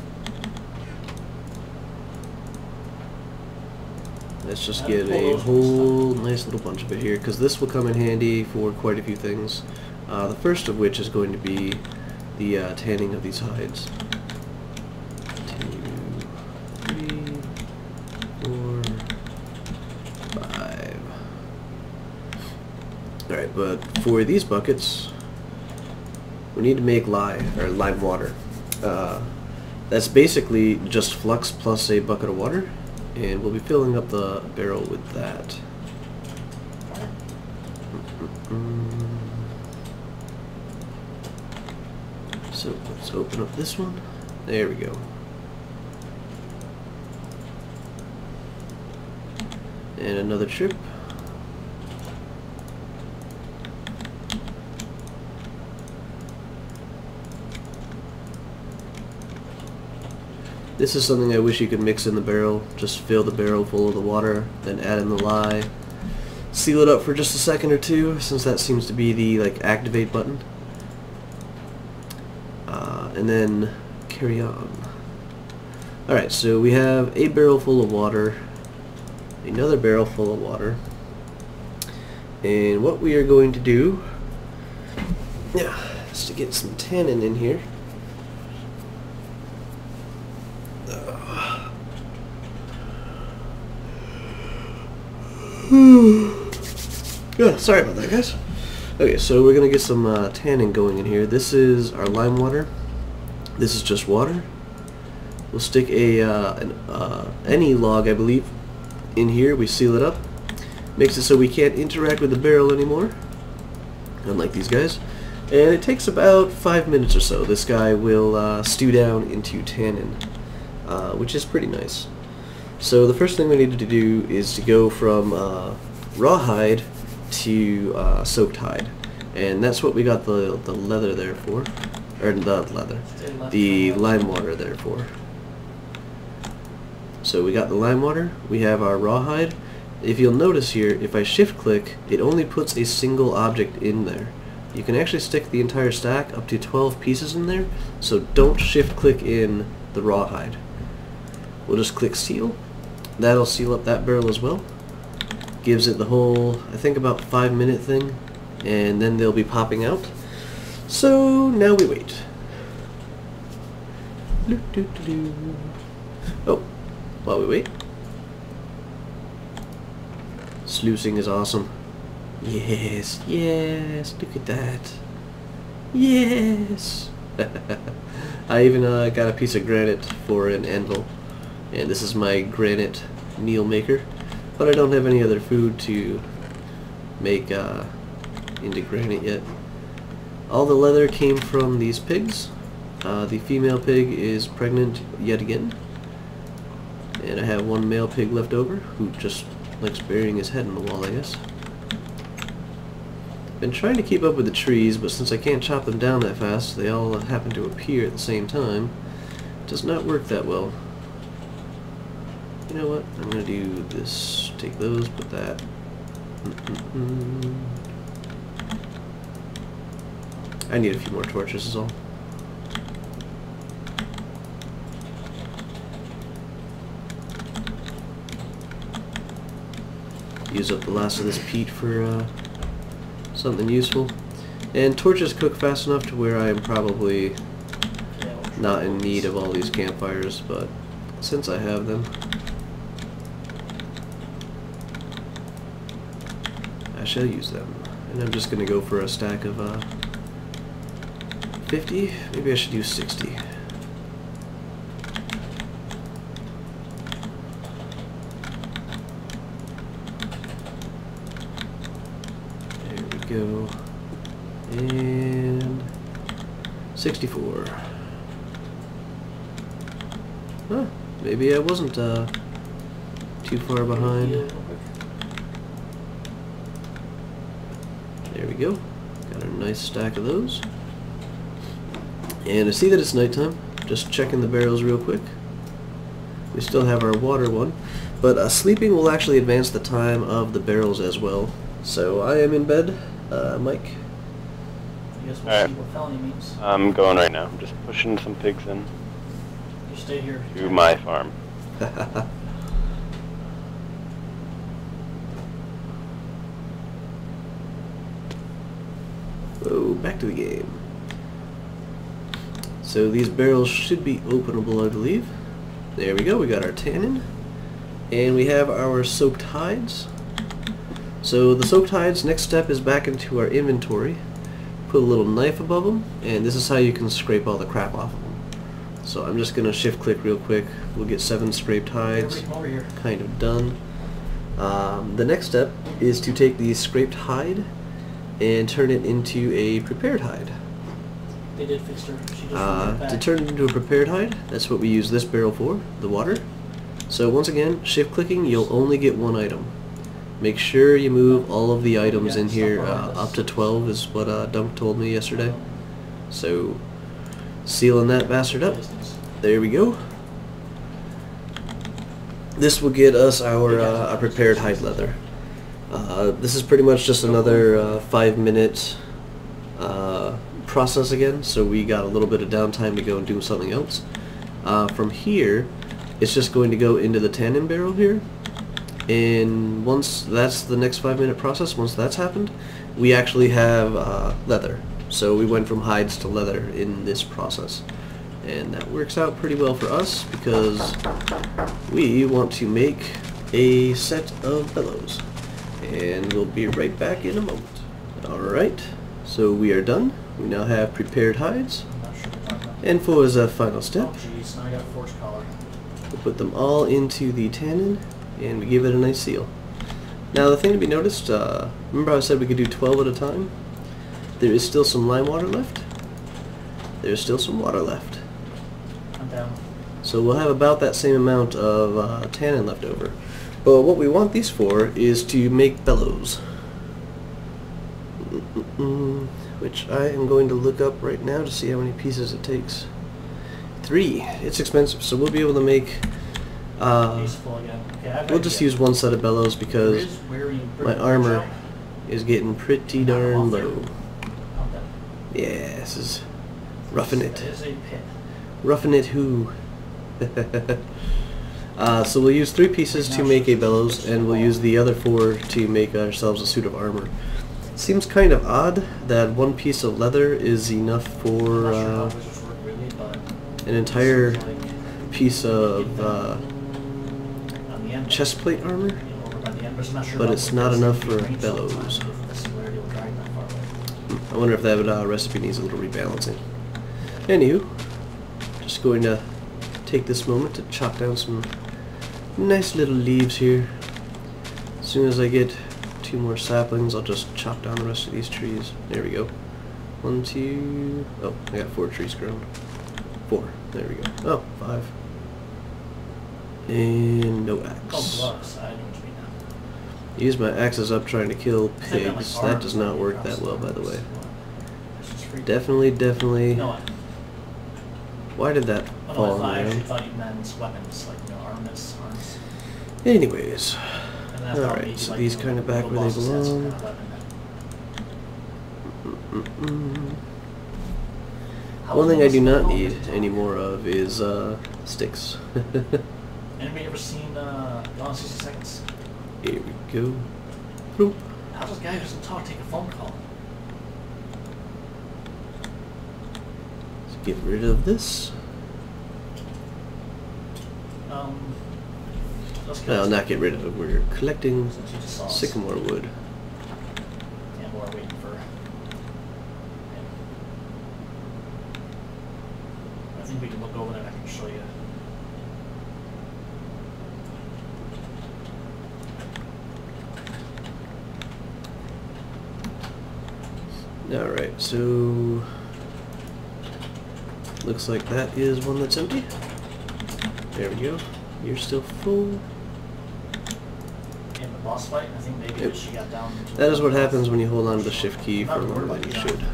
Let's just get a whole nice little bunch of it here, because this will come in handy for quite a few things. The first of which is going to be the tanning of these hides. 2, 3, 4, 5. Alright, but for these buckets, we need to make lime water. That's basically just flux plus a bucket of water, and we'll be filling up the barrel with that. So let's open up this one. There we go. And another trip. This is something I wish you could mix in the barrel. Just fill the barrel full of the water, then add in the lye. Seal it up for just a second or two, since that seems to be the activate button. And then carry on. Alright, so we have a barrel full of water, another barrel full of water, and what we are going to do is to get some tannin in here. Sorry about that, guys. Okay, so we're gonna get some tanning going in here. This is our lime water. This is just water. We'll stick any log, I believe, in here. We seal it up. Makes it so we can't interact with the barrel anymore, unlike these guys. And it takes about 5 minutes or so. This guy will stew down into tannin, which is pretty nice. So the first thing we need to do is to go from rawhide to soaked hide, and that's what we got the leather there for, or the lime water there for. So we got the lime water, we have our rawhide. If you'll notice here, if I shift click, it only puts a single object in there. You can actually stick the entire stack up to 12 pieces in there, so don't shift click in the rawhide. We'll just click seal. That'll seal up that barrel as well. Gives it the whole, I think, about 5-minute thing, and then they'll be popping out. So now we wait. Oh, while we wait, sluicing is awesome. Yes, yes, look at that. Yes. I even got a piece of granite for an anvil, and this is my granite meal maker, but I don't have any other food to make into granite yet. All the leather came from these pigs. The female pig is pregnant yet again, and I have one male pig left over who just likes burying his head in the wall, I guess. Been trying to keep up with the trees, but since I can't chop them down that fast, they all happen to appear at the same time. It does not work that well. You know what? I'm gonna do this. Take those, put that. I need a few more torches is all. Use up the last of this peat for something useful. And torches cook fast enough to where I am probably not in need of all these campfires, but since I have them, I shall use them. And I'm just going to go for a stack of 50. Maybe I should do 60. Go, and 64. Huh, maybe I wasn't too far behind. There we go. Got a nice stack of those. And I see that it's nighttime. Just checking the barrels real quick. We still have our water one, but sleeping will actually advance the time of the barrels as well. So I am in bed. Mike? I guess we'll see what felony means. I'm going right now. I'm just pushing some pigs in. You stay here. To my farm. Whoa, back to the game. So these barrels should be openable, I believe. There we go, we got our tannin. And we have our soaked hides. So the soaked hides, next step is back into our inventory. Put a little knife above them, and this is how you can scrape all the crap off of them. So I'm just going to shift click real quick. We'll get 7 scraped hides. Over here. Kind of done. The next step is to take the scraped hide and turn it into a prepared hide. They did fix her. She just back. To turn it into a prepared hide, that's what we use this barrel for, the water. So once again, shift clicking, you'll only get one item. Make sure you move all of the items in here up to 12 is what Dunk told me yesterday. So sealing that bastard up. There we go. This will get us our prepared hide leather. This is pretty much just another 5-minute process again, so we got a little bit of downtime to go and do something else. From here, it's just going to go into the tannin barrel here, and once that's the next 5-minute process, once that's happened, we actually have leather. So we went from hides to leather in this process, and that works out pretty well for us because we want to make a set of bellows, and we'll be right back in a moment. Alright, so we are done. We now have prepared hides, And for a final step, Oh jeez, now I got a forged collar. we'll put them all into the tannin, and we give it a nice seal. Now the thing to be noticed, remember how I said we could do 12 at a time? There is still some lime water left. There's still some water left. I'm down. So we'll have about that same amount of tannin left over. But what we want these for is to make bellows. Which I am going to look up right now to see how many pieces it takes. 3. It's expensive, so we'll be able to make... He's full again. Okay, we'll just use one set of bellows because my armor is getting pretty darn low. Yeah, this is roughing it. It is a pit. Roughing it who? So we'll use 3 pieces to make a bellows, and we'll use the other 4 to make ourselves a suit of armor. Seems kind of odd that 1 piece of leather is enough for an entire piece of chest plate armor, but it's not enough for bellows. I wonder if that recipe needs a little rebalancing. Anywho, just going to take this moment to chop down some nice little leaves here. As soon as I get 2 more saplings, I'll just chop down the rest of these trees. There we go. 1, 2... oh, I got 4 trees grown. 4. There we go. Oh, 5. And no axe. Oh, gloves. I know what you mean now. Use my axes up trying to kill pigs. That does not work that well, by the way. Definitely... No, why did that fall I actually around? thought you meant weapons, like, arms. Anyways. And then I thought maybe, Alright, so like, these kind of back little where they bosses had some belong. kind of weapon. How One thing I long do was not the need phone? any more of is sticks. Anybody ever seen Gone in 60 Seconds? Here we go. Boop. How does a guy who doesn't talk take a phone call? Let's get rid of this. No, not get rid of it. We're collecting sycamore wood. And we're waiting for him. I think we can look over and I can show you. Alright, so... looks like that is one that's empty. There we go. You're still full. In the boss fight, I think maybe Yep. she got down to That is what happens when you hold on to the shift key for longer than you should.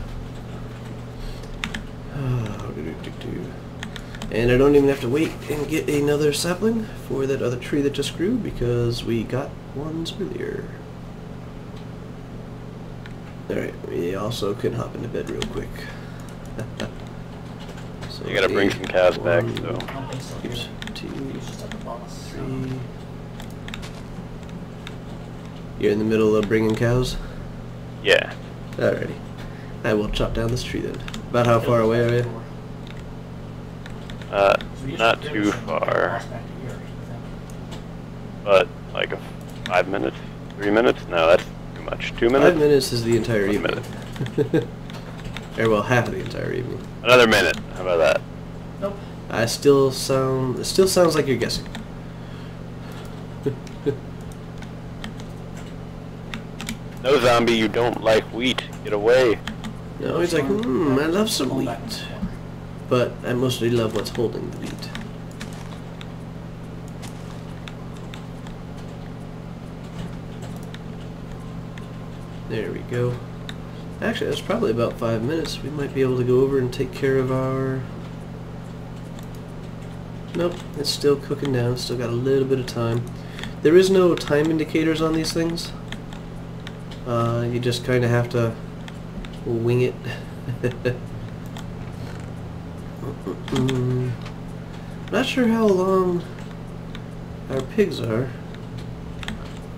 And I don't even have to wait and get another sapling for that other tree that just grew because we got ones earlier. Alright, we also can hop into bed real quick. So You gotta bring some cows back, 1, so. I don't think so. here's 2, He's just at the boss. 3. You're in the middle of bringing cows? Yeah. Alrighty. I will chop down this tree then. About how far away are you? Not too far, but like 5 minutes, 3 minutes? No, that's too much. 2 minutes? 5 minutes is the entire 1 evening. minute. Or well, half of the entire evening. Another minute. How about that? Nope. It still sounds like you're guessing. No, zombie, you don't like wheat. Get away. No, he's like, I love some wheat. But I mostly love what's holding the wheat. There we go. Actually, that's probably about 5 minutes. We might be able to go over and take care of our... Nope, it's still cooking down. Still got a little bit of time. There is no time indicators on these things. You just kind of have to wing it. Not sure how long our pigs are,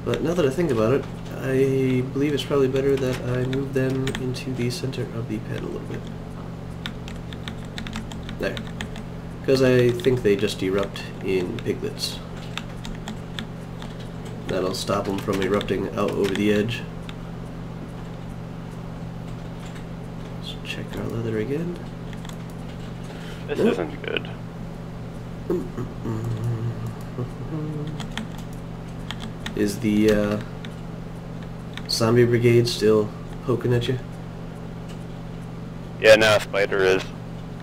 but now that I think about it, I believe it's probably better that I move them into the center of the pen a little bit. There. Because I think they just erupt in piglets. That'll stop them from erupting out over the edge. Let's check our leather again. This isn't good. Is the zombie brigade still poking at you? Yeah, now a spider is,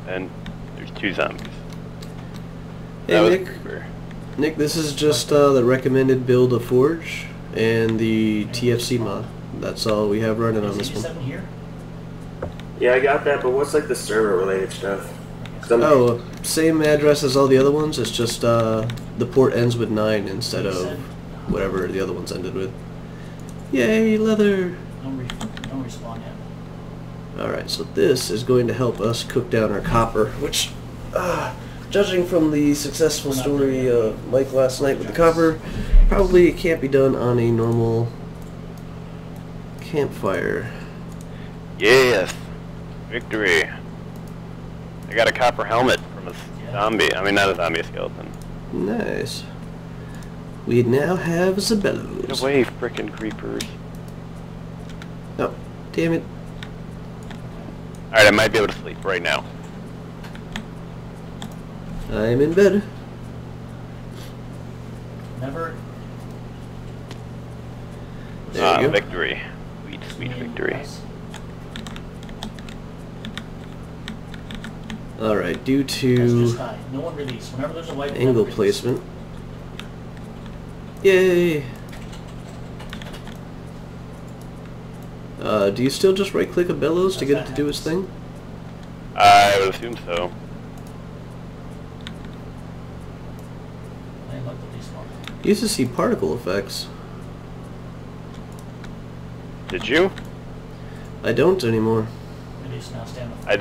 and there's 2 zombies. Hey Nick, this is just the recommended build of Forge and the TFC mod. That's all we have running on this one. Here? Yeah, I got that, but what's like the server related stuff? Oh, same address as all the other ones, it's just the port ends with 9 instead of whatever the other ones ended with. Yay, leather! Don't respawn yet. Alright, so this is going to help us cook down our copper, which, judging from the successful story of Mike last night with the copper, probably can't be done on a normal campfire. Yes! Victory! I got a copper helmet from a zombie. I mean, not a zombie, a skeleton. Nice. We now have Zabellos. Get away, frickin' creepers. Oh, damn it. Alright, I might be able to sleep right now. I'm in bed. Never. There you go. Victory. Sweet, sweet victory. Alright, due Just to die. No one release. Whenever there's a wipe, angle never release. placement. Yay! Do you still just right click a bellows to get it to do its thing? I would assume so. I ain't looked at these ones. You used to see particle effects. Did you? I don't anymore. Release now. Stand up. I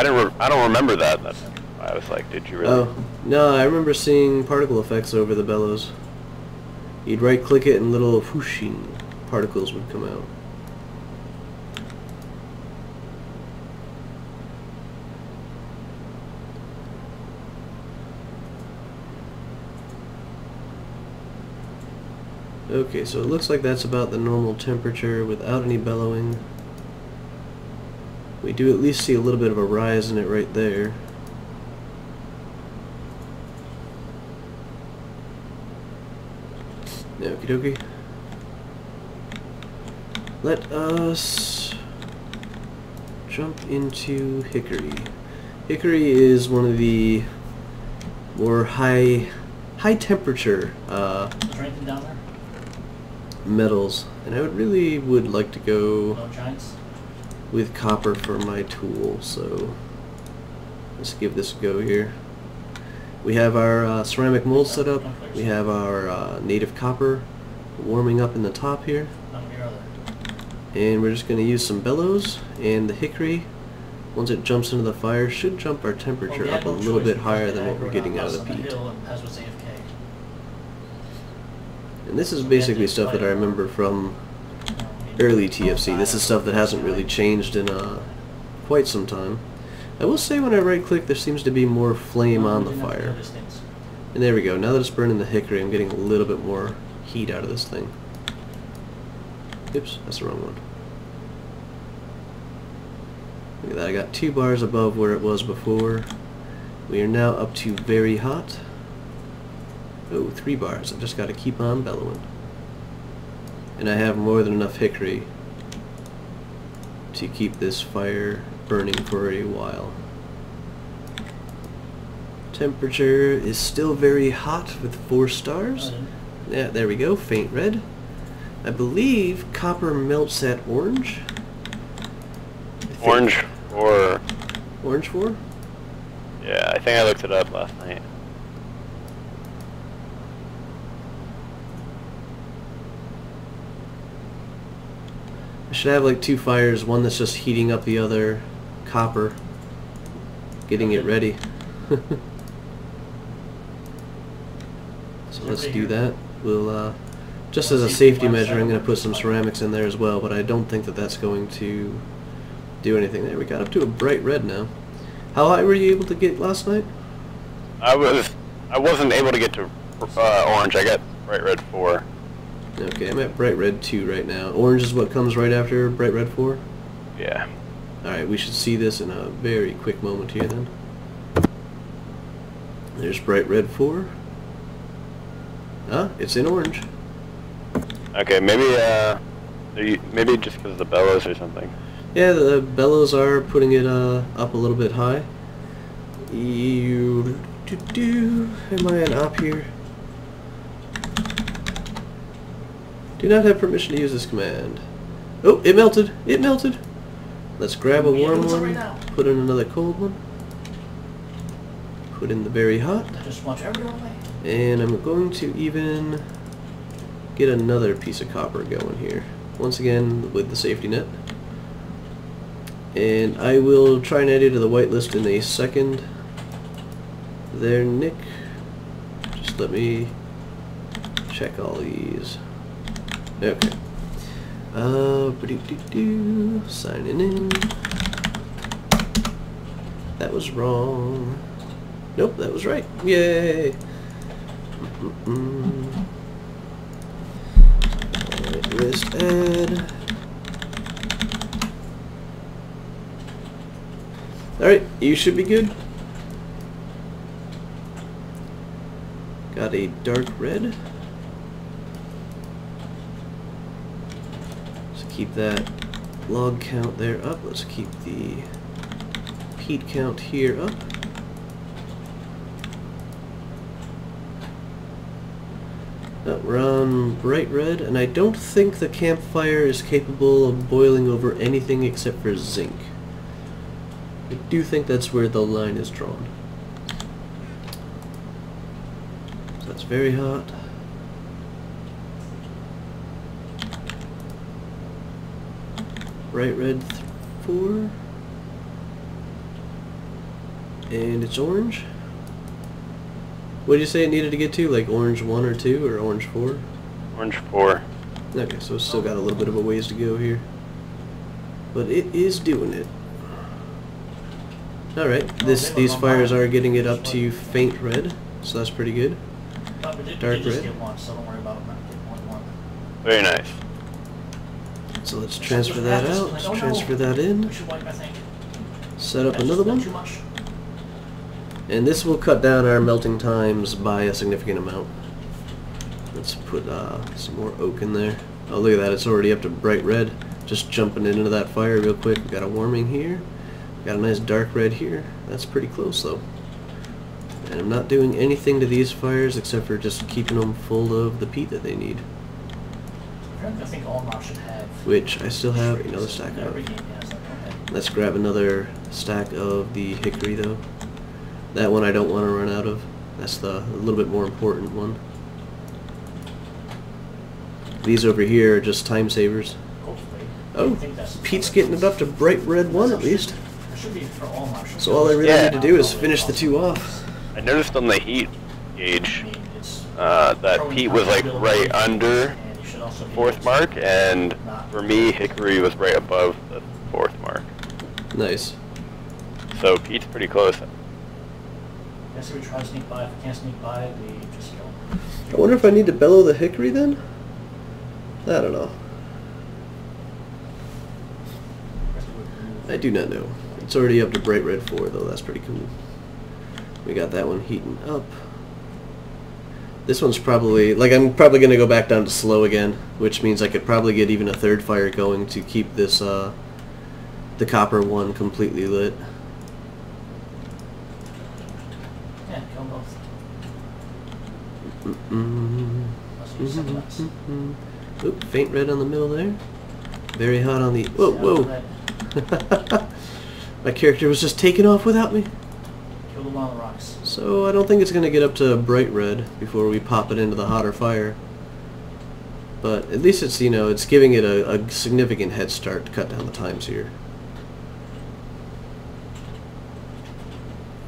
don't remember that. That's why I was like, did you really? Oh, no, I remember seeing particle effects over the bellows. You'd right click it and little whooshing particles would come out. Okay, so it looks like that's about the normal temperature without any bellowing. We do at least see a little bit of a rise in it right there. Okie dokie. Let us jump into Hickory. Hickory is one of the more high temperature Is there anything down there? metals, and I would like to go No giants? with copper for my tool, so let's give this a go here. We have our ceramic mold set up, we have our native copper warming up in the top here, None of your other. and we're just going to use some bellows, and the hickory, once it jumps into the fire, should jump our temperature Well, we up had a no little choice bit because higher the than what we're aggro getting got out of lost the on peat. hill and Paz was AFK. And this is basically stuff that I remember from early TFC. This is stuff that hasn't really changed in quite some time. I will say when I right click there seems to be more flame on the fire. And there we go, now that it's burning the hickory I'm getting a little bit more heat out of this thing. Oops, that's the wrong one. Look at that, I got 2 bars above where it was before. We are now up to very hot. Oh, 3 bars, I've just got to keep on bellowing. And I have more than enough hickory to keep this fire burning for a while. Temperature is still very hot with 4 stars. Yeah, there we go, faint red. I believe copper melts at orange. Orange or... Orange 4? Yeah, I think I looked it up last night. I should have like 2 fires, one that's just heating up the other copper, getting it ready. So let's do that. We'll, just as a safety measure, I'm going to put some ceramics in there as well, but I don't think that that's going to do anything there. We got up to a bright red now. How high were you able to get last night? I wasn't able to get to orange. I got bright red 4. Okay, I'm at bright red 2 right now. Orange is what comes right after bright red 4? Yeah. Alright, we should see this in a very quick moment here then. There's bright red 4. Ah, it's in orange. Okay, maybe maybe just because of the bellows or something. Yeah, the bellows are putting it up a little bit high. Am I an op here? Do not have permission to use this command. Oh, it melted! It melted! Let's grab a warm one, put in another cold one, put in the very hot, Just watch everyone away. and I'm going to even get another piece of copper going here. Once again with the safety net. And I will try and add you to the whitelist in a second. There, Nick. Just let me check all these. Okay. Signing in. That was wrong. Nope, that was right. Yay! List add. Alright, you should be good. Got a dark red. Let's keep that log count there up. Let's keep the peat count here up. We're on bright red, and I don't think the campfire is capable of boiling over anything except for zinc. I do think that's where the line is drawn. So that's very hot. Bright red 4. And it's orange. What did you say it needed to get to? Like orange 1 or 2 or orange 4? Orange 4. Okay, so it's still got a little bit of a ways to go here. But it is doing it. Alright, these fires are getting it up to faint red, so that's pretty good. Dark red. So don't worry about not getting one. Very nice. So let's transfer that out, let's transfer that in, We should wipe, I think. set up another one. Too much. And this will cut down our melting times by a significant amount. Let's put some more oak in there. Oh, look at that, it's already up to bright red. Just jumping into that fire real quick. We got a warming here. Got a nice dark red here. That's pretty close though. And I'm not doing anything to these fires except for just keeping them full of the peat that they need. I think all mobs should have. Which I still have another stack of. Every game has that. Go ahead. Let's grab another stack of the hickory though. That one I don't want to run out of. That's the a little bit more important one. These over here are just time savers. Hopefully. Oh, Pete's getting it up to bright red 1 at least. Should be for all mobs. So all I really need to do is finish the 2 off. I noticed on the heat gauge I mean, it's that peat was like right under and you should also the be 4th able mark, to and not- for me, hickory was right above the 4th mark. Nice. So peat's pretty close. I guess if we try to sneak by, if we can't sneak by, we just kill them. I wonder if I need to bellow the hickory then? I don't know. I do not know. It's already up to bright red 4 though, that's pretty cool. We got that one heating up. This one's probably, like I'm probably going to go back down to slow again, which means I could probably get even a 3rd fire going to keep this, the copper one completely lit. Yeah, kill them both. Mm-mm. Unless you use something else. Oop, faint red on the middle there. Very hot on the... Whoa, Yeah, whoa. red. My character was just taking off without me. Kill them on the rocks. So I don't think it's going to get up to bright red before we pop it into the hotter fire. But at least it's, you know, it's giving it a significant head start to cut down the times here.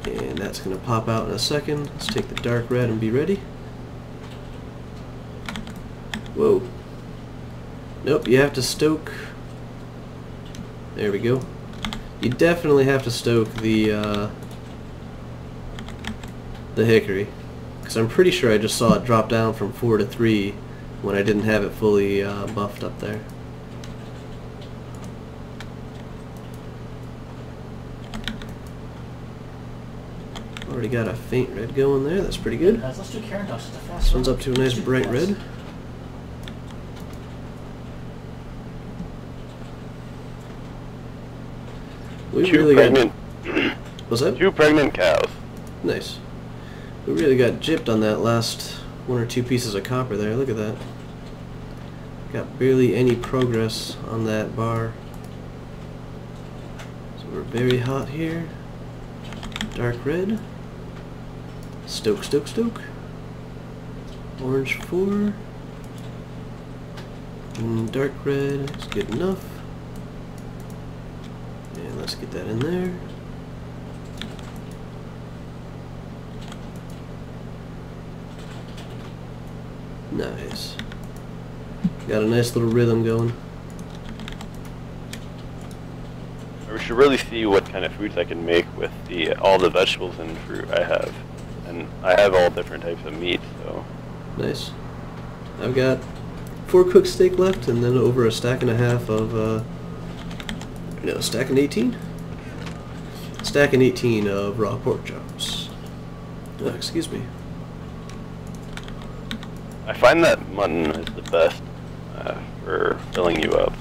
And that's going to pop out in a second. Let's take the dark red and be ready. Whoa. Nope, you have to stoke. There we go. You definitely have to stoke the hickory, because I'm pretty sure I just saw it drop down from 4 to 3 when I didn't have it fully buffed up there. Already got a faint red going there. That's pretty good. Guys, let's do Karen Dust. It's a fast This one's one. up to a nice bright red. We Two really pregnant. got. What's that? 2 pregnant cows. Nice. We really got gypped on that last 1 or 2 pieces of copper there. Look at that. Got barely any progress on that bar. So we're very hot here. Dark red. Stoke, stoke, stoke. Orange 4. And dark red is good enough. And let's get that in there. Nice. Got a nice little rhythm going. We should really see what kind of foods I can make with all the vegetables and fruit I have. And I have all different types of meat, so... Nice. I've got 4 cooked steak left, and then over a stack and a half of, no, stack and 18? Stack and 18 of raw pork chops. Oh, excuse me. I find that mutton is the best for filling you up.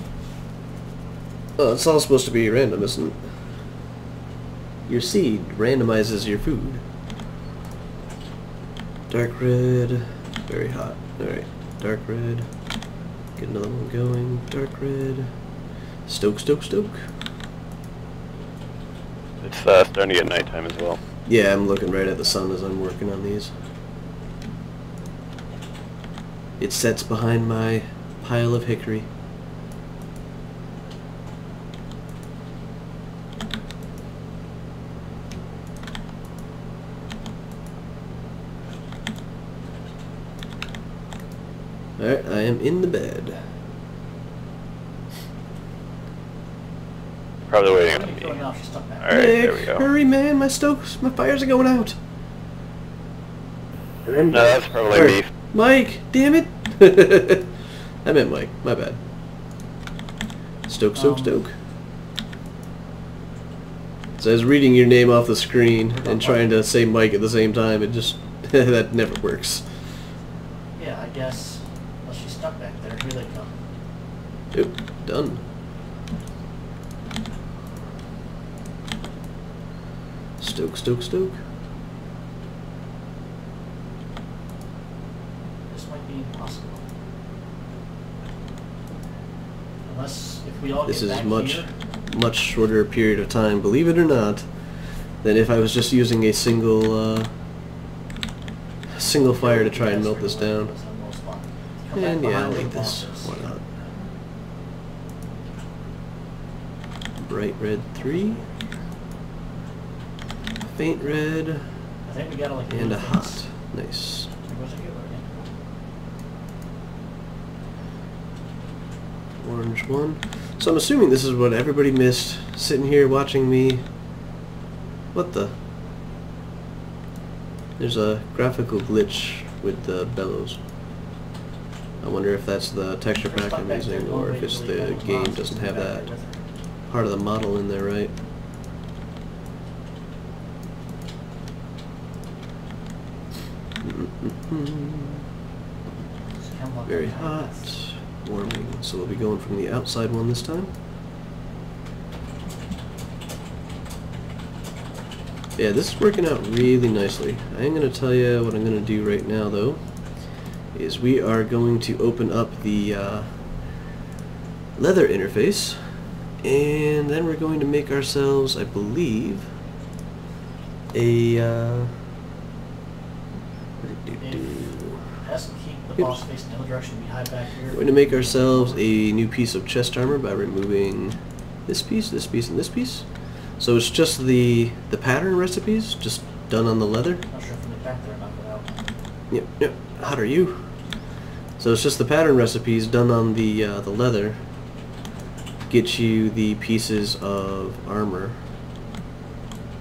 Oh, it's all supposed to be random, isn't it? Your seed randomizes your food. Dark red, very hot. Alright, dark red. Get another one going. Dark red. Stoke, stoke, stoke. It's starting to get nighttime as well. Yeah, I'm looking right at the sun as I'm working on these. It sets behind my pile of hickory. Alright, I am in the bed. Probably waiting on Keep me. going off, she's stuck back. Alright, there we Nick, go. hurry man, my fires are going out. And then No, that's probably Or- me. Mike, damn it! I meant Mike, my bad. Stoke, stoke, stoke. So I was reading your name off the screen and trying to say Mike at the same time. It just, that never works. Yeah, I guess. Well, she's stuck back there. Here they come. Oop, done. Stoke, stoke, stoke. This might be impossible. Unless, if we all This get is back much, here, much shorter period of time, believe it or not, than if I was just using a single fire to try and melt this down. that's the most fun. Come back And yeah, I behind like the this. bosses. Why not? Bright red 3. Faint red. I think we gotta like And do a things. hot. Nice. There goes a hero again. Orange 1. So I'm assuming this is what everybody missed, sitting here watching me. What the? There's a graphical glitch with the bellows. I wonder if that's the texture We're pack stuck I'm back there, using, don't or wait if it's till the he comes game along, doesn't she's have back that there with her. part of the model in there, right? Just come up Very behind hot, us. warming. So we'll be going from the outside one this time. Yeah, this is working out really nicely. I am going to tell you what I'm going to do right now, though, is we are going to open up the leather interface, and then we're going to make ourselves, I believe, a Has to keep the Oops. boss facing the other direction. Be high back here. we're going to make ourselves a new piece of chest armor by removing this piece, and this piece. So it's just the pattern recipes, just done on the leather. Not sure if we get back there or not, but out. Yep, yep. Hot are you? So it's just the pattern recipes done on the leather. Get you the pieces of armor,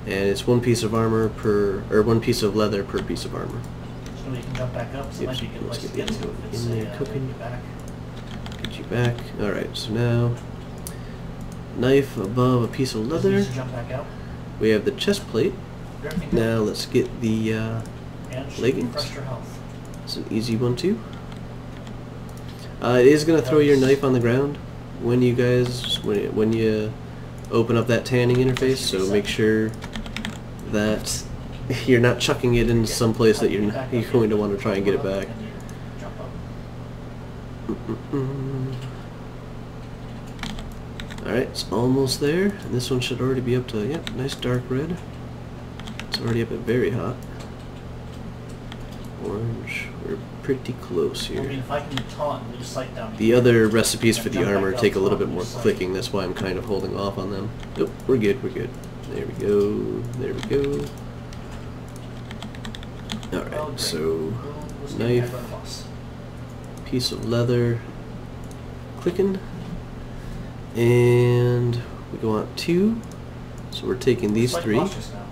and it's 1 piece of armor per, or 1 piece of leather per piece of armor. So we can jump back up. So it Yep, might be a good let's place to get get to the if it's in there way cooking. to get back. Get you back. All right. So now, knife above a piece of Does it leather. need to jump back out? We have the chest plate. Everything good. Now let's get the And she leggings. refreshed her health. It's an easy one too. It is gonna throw your knife on the ground when you guys when you open up that tanning interface. So make sure that you're not chucking it into some place that you're going to want to try and get it back. And you jump up. Alright, it's almost there. And this one should already be up to, yep, nice dark red. It's already up at very hot. Orange. We're pretty close I mean, here. if I can taunt and just sight down The here, other recipes for the jump back armor up take a little top bit more and just clicking, that's why I'm kind of holding off on them. Nope, we're good, we're good. There we go, there we go. Oh, Alright, great. so Who was the knife, aggro boss? piece of leather, clicking, and we go on 2, so we're taking these Select 3, boss just now.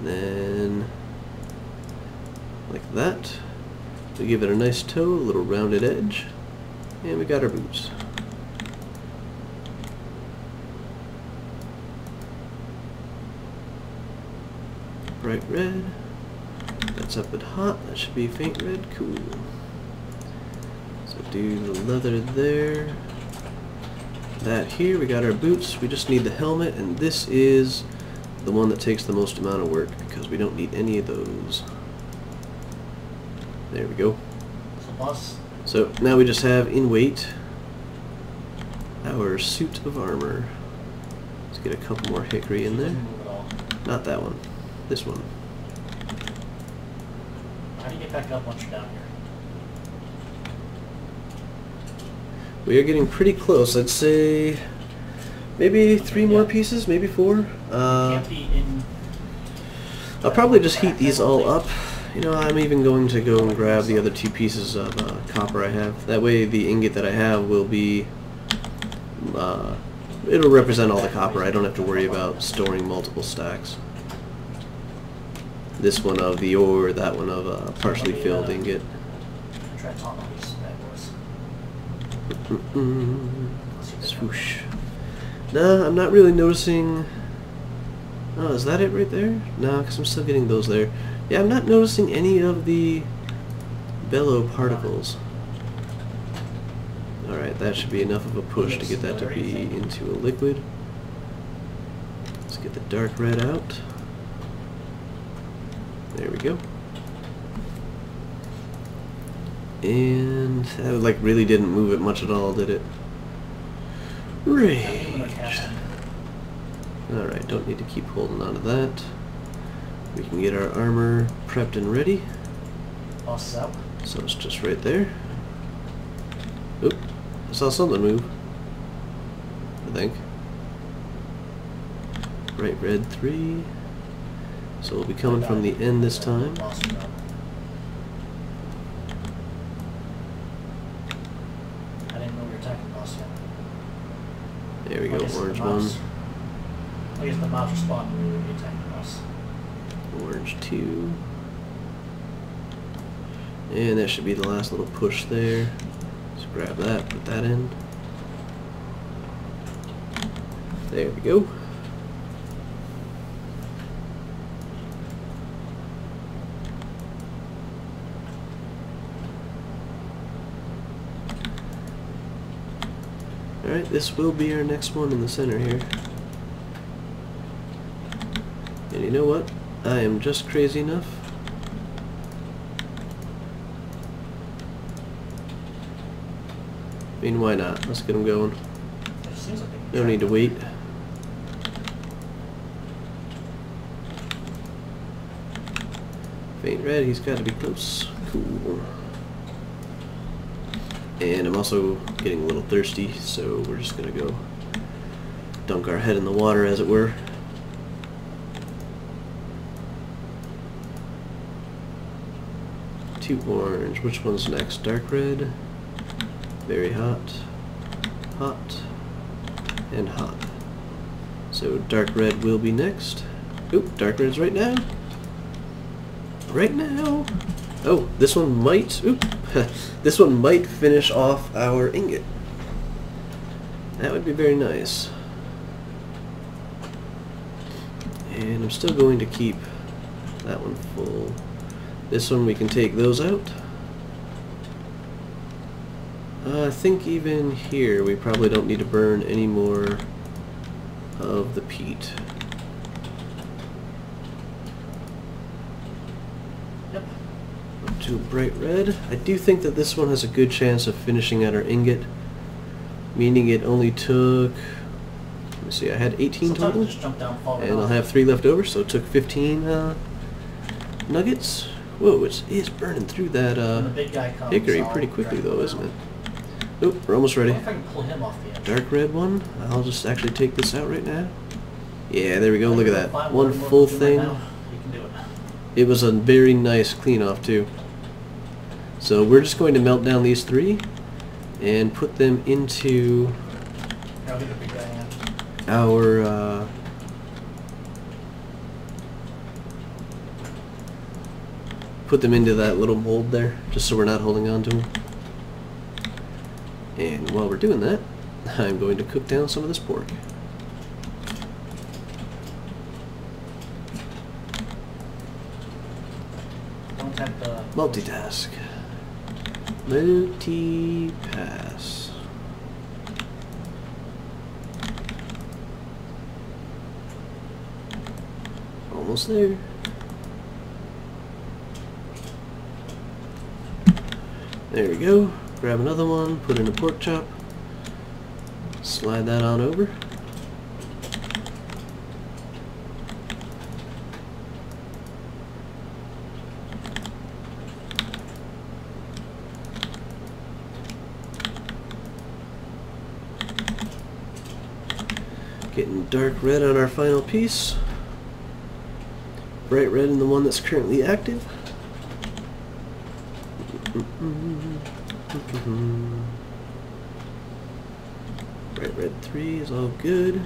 then like that. We give it a nice toe, a little rounded edge, and we got our boots. Bright red. That's up at hot. That should be faint red. Cool. So do the leather there. That here. We got our boots. We just need the helmet, and this is the one that takes the most amount of work because we don't need any of those. There we go. So boss, So now we just have in weight our suit of armor. Let's get a couple more hickory in there. doesn't move at all. Not that one. This one. How do you get back up once you're down here? We are getting pretty close. I'd say maybe 3 more pieces, maybe 4. Can't be in. I'll probably just heat these all up. You know, I'm even going to go and grab the other 2 pieces of copper I have. That way the ingot that I have will be, it'll represent all the copper. I don't have to worry about storing multiple stacks. This one of the ore, that one of partially filled ingot. Try to taunt all these bad boys. Swoosh. Nah, I'm not really noticing. Oh, is that it right there? No, because I'm still getting those there. Yeah, I'm not noticing any of the bellow particles. Alright, that should be enough of a push to get that to be into a liquid. Let's get the dark red out. There we go. And that like really didn't move it much at all, did it? Rage. Alright, don't need to keep holding on to that. We can get our armor prepped and ready. Boss is out. So it's just right there. Oop, I saw something move. I think. Bright red 3. So we'll be coming from the end this time. Boss is out. I didn't know we were attacking boss yet. There we go, I guess orange the one. mobs- I guess the mobs respond when we would be attacking boss. Orange 2. And that should be the last little push there. Just grab that, put that in. There we go. Alright, this will be our next one in the center here. And you know what? I am just crazy enough. I mean, why not? Let's get them going. It seems like they can No track need to them. wait. Faint red, he's got to be close. Cool. And I'm also getting a little thirsty, so we're just gonna go dunk our head in the water, as it were. Two orange. Which one's next? Dark red. Very hot. Hot. And hot. So dark red will be next. Oop, dark red's right now. Right now. Oh, this one might. Oop. This one might finish off our ingot. That would be very nice. And I'm still going to keep that one full. This one we can take those out. I think even here we probably don't need to burn any more of the peat. Yep. Up to bright red. I do think that this one has a good chance of finishing at our ingot, meaning it only took, let me see, I had 18 Sometimes total, just jump down, fall right and I'll off. have 3 left over, so it took 15 nuggets. Whoa, it is burning through that When the big guy comes, hickory I'll pretty quickly drag though, him isn't it? out. Oop, we're almost I ready. wonder if I can pull him off the edge. Dark red one. I'll just actually take this out right now. Yeah, there we go. Look at that. Fine, One whatever full we do right thing. now, you can do it. It was a very nice clean off too. So we're just going to melt down these 3 and put them into Here, I'll get the big guy in. our put them into that little mold there, just so we're not holding on to them. And while we're doing that, I'm going to cook down some of this pork. Don't have the... Multitask. Multi-pass. Almost there. There we go. Grab another one, put in a pork chop. Slide that on over. Getting dark red on our final piece. Bright red in the one that's currently active. Bright red 3 is all good.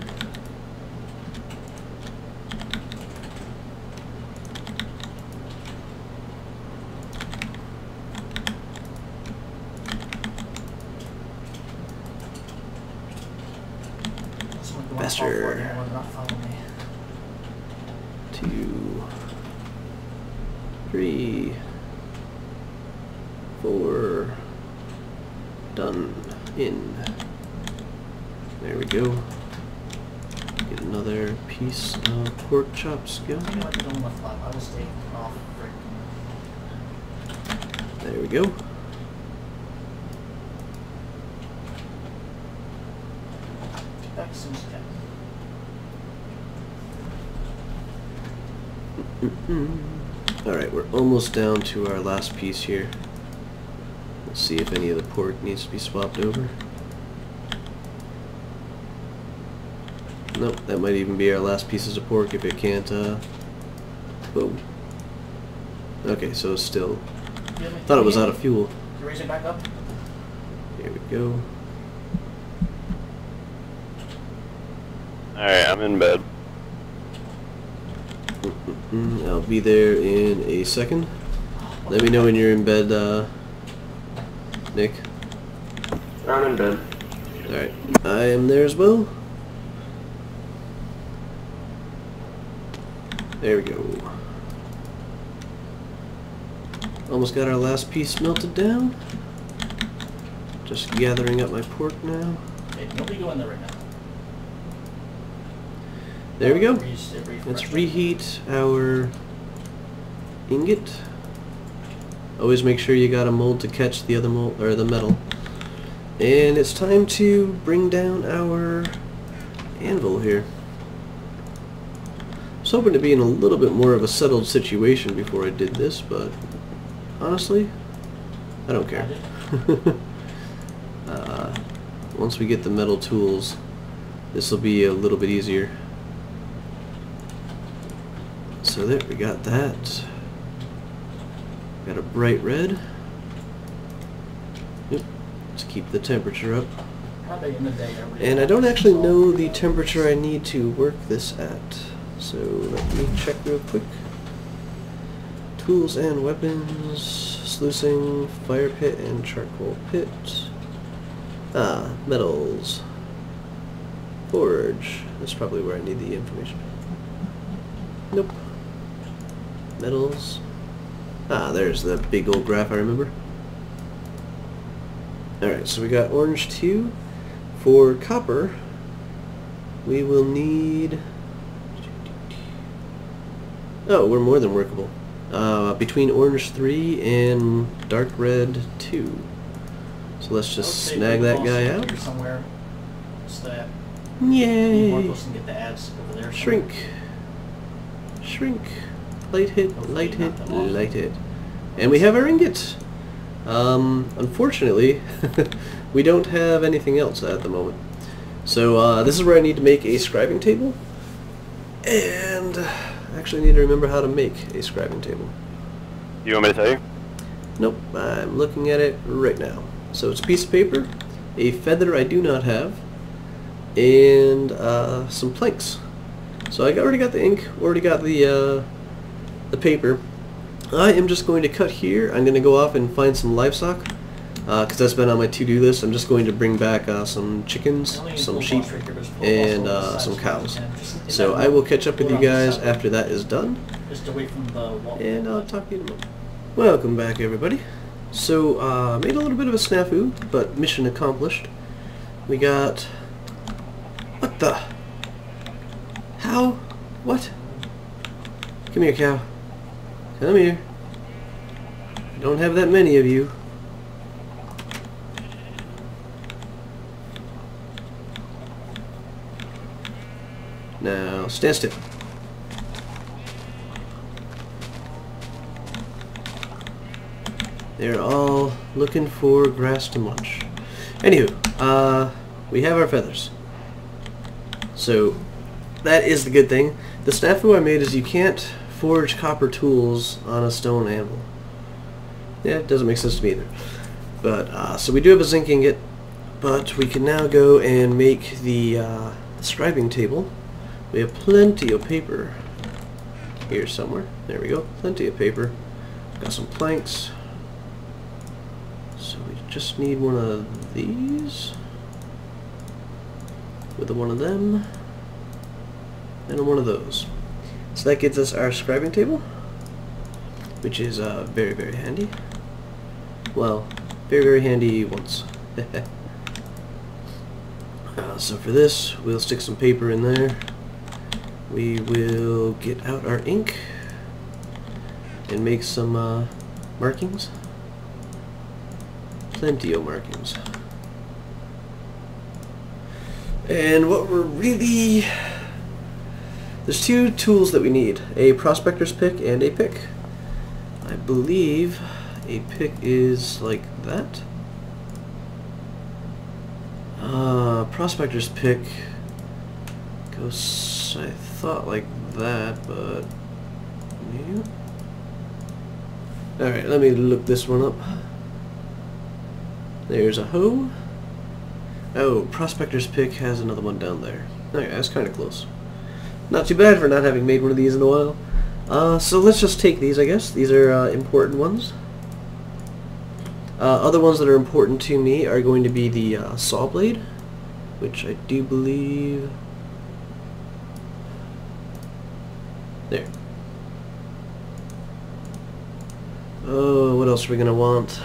Faster. 2, 3, 4. Done. In. There we go. Get another piece of pork chops going. There we go. Alright, we're almost down to our last piece here. Let's see if any of the pork needs to be swapped over. Nope, that might even be our last pieces of pork if it can't, boom. Okay, so it's still, thought it was out of fuel. Raise it back up. Here we go. Alright, I'm in bed. I'll be there in a second. Let me know when you're in bed, Nick. I'm in bed. Alright, I am there as well. There we go. Almost got our last piece melted down. Just gathering up my pork now. Hey, nobody go in there right now. There we go. Refresh Let's it. reheat our ingot. Always make sure you got a mold to catch the other mold, or the metal. And it's time to bring down our anvil here. I was hoping to be in a little bit more of a settled situation before I did this, but honestly, I don't care. Once we get the metal tools, this will be a little bit easier. So there, we got that. Got a bright red. Yep. Let's keep the temperature up. Probably in the day. And I don't actually know the temperature I need to work this at. So let me check real quick. Tools and weapons, sluicing, fire pit, and charcoal pit. Ah, metals. Forge. That's probably where I need the information. Nope. Metals. Ah, there's the big old graph I remember. Alright, so we got orange 2. For copper, we will need... Oh, we're more than workable. Between orange 3 and dark red 2. So let's just snag that guy out. Somewhere. So that Yay! more can get the ads over there. Shrink. Shrink. Light hit, light hit, light hit. And we have our ingot. Unfortunately, we don't have anything else at the moment. So this is where I need to make a scribing table. And I actually need to remember how to make a scribing table. You want me to tell you? Nope, I'm looking at it right now. So it's a piece of paper, a feather I do not have, and some planks. So I already got the ink, already got the paper. I am just going to cut here. I'm going to go off and find some livestock, because that's been on my to-do list. I'm just going to bring back some chickens, some sheep, and some cows. So I will catch up with you guys after that is done, and I'll talk to you in a moment. Welcome back, everybody. So, made a little bit of a snafu, but mission accomplished. We got... What the? How? What? Come here, cow. Come here. I don't have that many of you. Now, stand still. They're all looking for grass to munch. Anywho, we have our feathers. So, that is the good thing. The snafu I made is you can't forge copper tools on a stone anvil. Yeah, it doesn't make sense to me either. But, so we do have a zinc ingot, but we can now go and make the scribing table. We have plenty of paper here somewhere. There we go, plenty of paper. Got some planks. So we just need one of these with one of them and one of those. So that gets us our scribing table, which is very, very handy. Well, very, very handy once. So for this, we'll stick some paper in there. We will get out our ink and make some markings. Plenty of markings. And what we're really... There's two tools that we need. A prospector's pick and a pick. I believe a pick is like that. Prospector's pick goes, I thought, like that, but... Yeah. Alright, let me look this one up. There's a hoe. Oh, prospector's pick has another one down there. Okay, that's kind of close. Not too bad for not having made one of these in a while. So let's just take these, I guess. These are important ones. Other ones that are important to me are going to be the saw blade, which I do believe... There. Oh, what else are we going to want?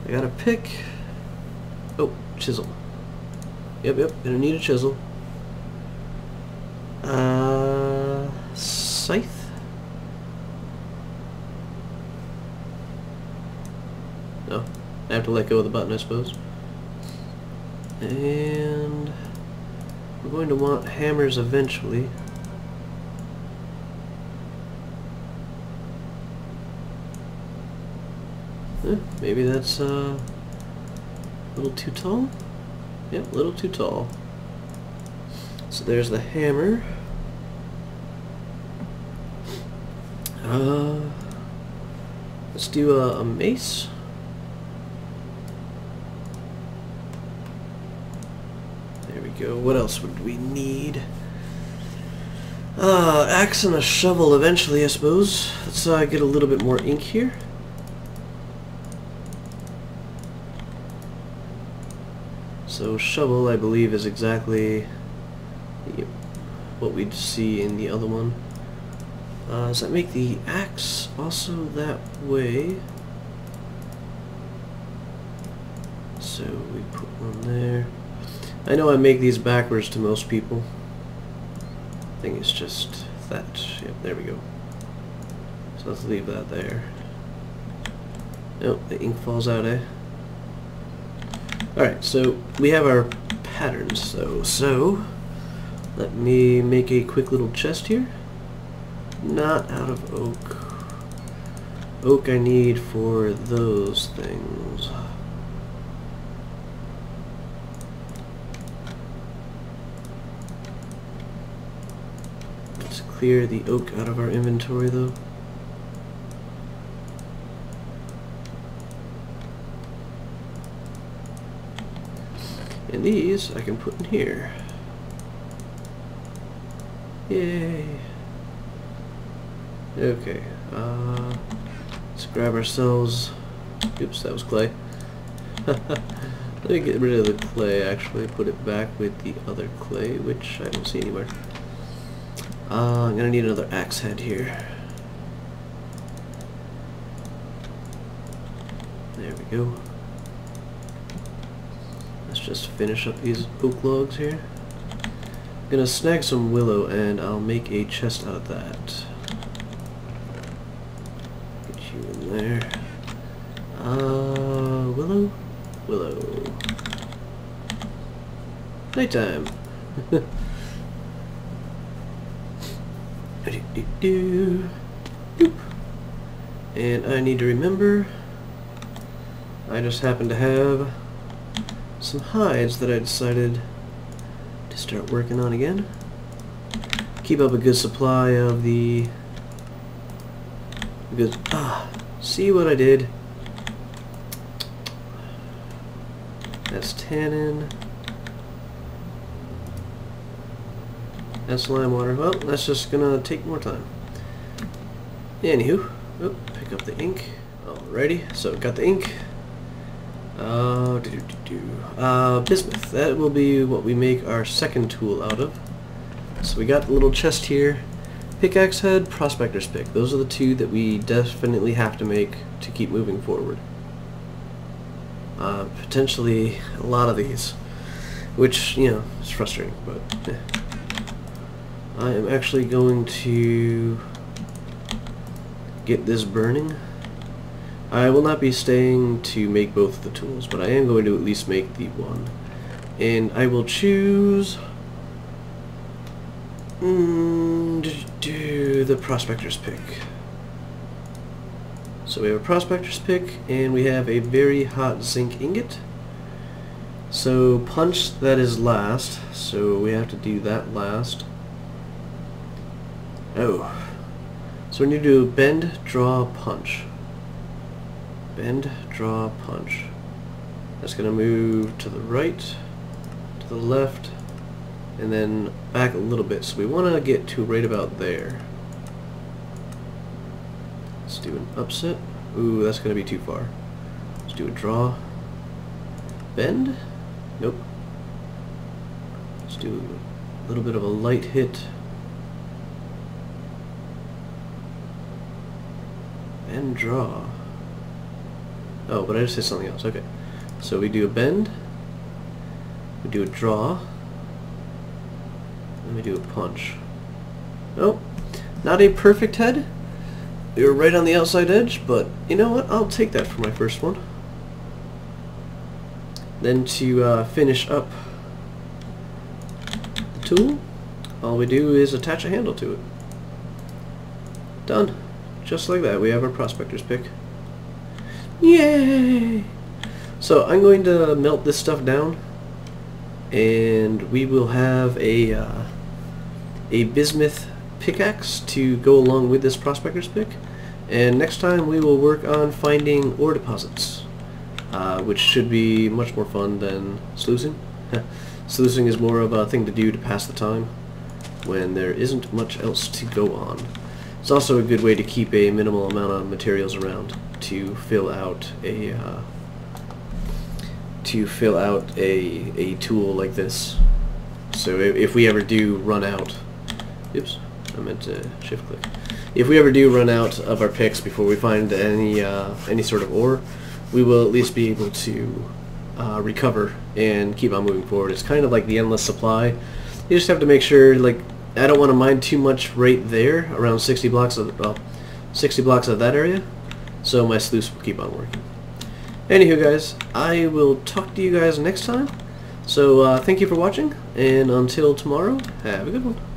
I got a pick. Oh, chisel. Yep, gonna need a chisel. Scythe? No, I have to let go of the button, I suppose. And we're going to want hammers eventually. Maybe that's a little too tall? Yep, a little too tall. So there's the hammer. Let's do a mace. There we go. What else would we need? Axe and a shovel eventually, I suppose. Let's get a little bit more ink here. So shovel, I believe, is exactly what we'd see in the other one. Does that make the axe also that way? So we put one there. I know I make these backwards to most people. I think it's just that. Yep, there we go. So let's leave that there. Nope, the ink falls out, eh? Alright, so we have our patterns, though. So let me make a quick little chest here. Not out of oak. Oak I need for those things. Let's clear the oak out of our inventory, though. And these I can put in here. Yay! Okay, let's grab ourselves... Oops, that was clay. Let me get rid of the clay, actually, put it back with the other clay, which I don't see anywhere. I'm gonna need another axe head here. There we go. Let's just finish up these oak logs here. I'm gonna snag some willow and I'll make a chest out of that. Get you in there. Willow? Willow. Nighttime. And I need to remember, I just happen to have some hides that I decided to start working on again. Keep up a good supply of the good. See what I did? That's tannin. That's lime water. Well, that's just gonna take more time. Anywho, pick up the ink. Alrighty, so got the ink. Bismuth. That will be what we make our second tool out of. So we got the little chest here. Pickaxe head, prospector's pick. Those are the two that we definitely have to make to keep moving forward. Potentially a lot of these, which, you know, is frustrating, but I am actually going to get this burning. I will not be staying to make both of the tools, but I am going to at least make the one. And I will choose the prospector's pick. So we have a prospector's pick, and we have a very hot zinc ingot. So punch, that is last, so we have to do that last. Oh. So we need to do bend, draw, punch. Bend, draw, punch. That's going to move to the right, to the left, and then back a little bit. So we want to get to right about there. Let's do an upset. Ooh, that's going to be too far. Let's do a draw. Bend? Nope. Let's do a little bit of a light hit. And draw. Oh, but I just hit something else. Okay. So we do a bend. We do a draw. Then we do a punch. Nope. Not a perfect head. We were right on the outside edge, but you know what? I'll take that for my first one. Then to finish up the tool, all we do is attach a handle to it. Done. Just like that, we have our prospector's pick. Yay! So I'm going to melt this stuff down, and we will have a bismuth pickaxe to go along with this prospector's pick. And next time we will work on finding ore deposits, which should be much more fun than sluicing. Sluicing is more of a thing to do to pass the time when there isn't much else to go on. It's also a good way to keep a minimal amount of materials around to fill out a tool like this. So if we ever do run out Oops, I meant to shift click. If we ever do run out of our picks before we find any sort of ore, we will at least be able to recover and keep on moving forward. It's kind of like the endless supply. You just have to make sure, like, I don't want to mine too much right there, around 60 blocks of, well, 60 blocks of that area, so my sluice will keep on working. Anywho guys, I will talk to you guys next time. So thank you for watching, and until tomorrow, have a good one.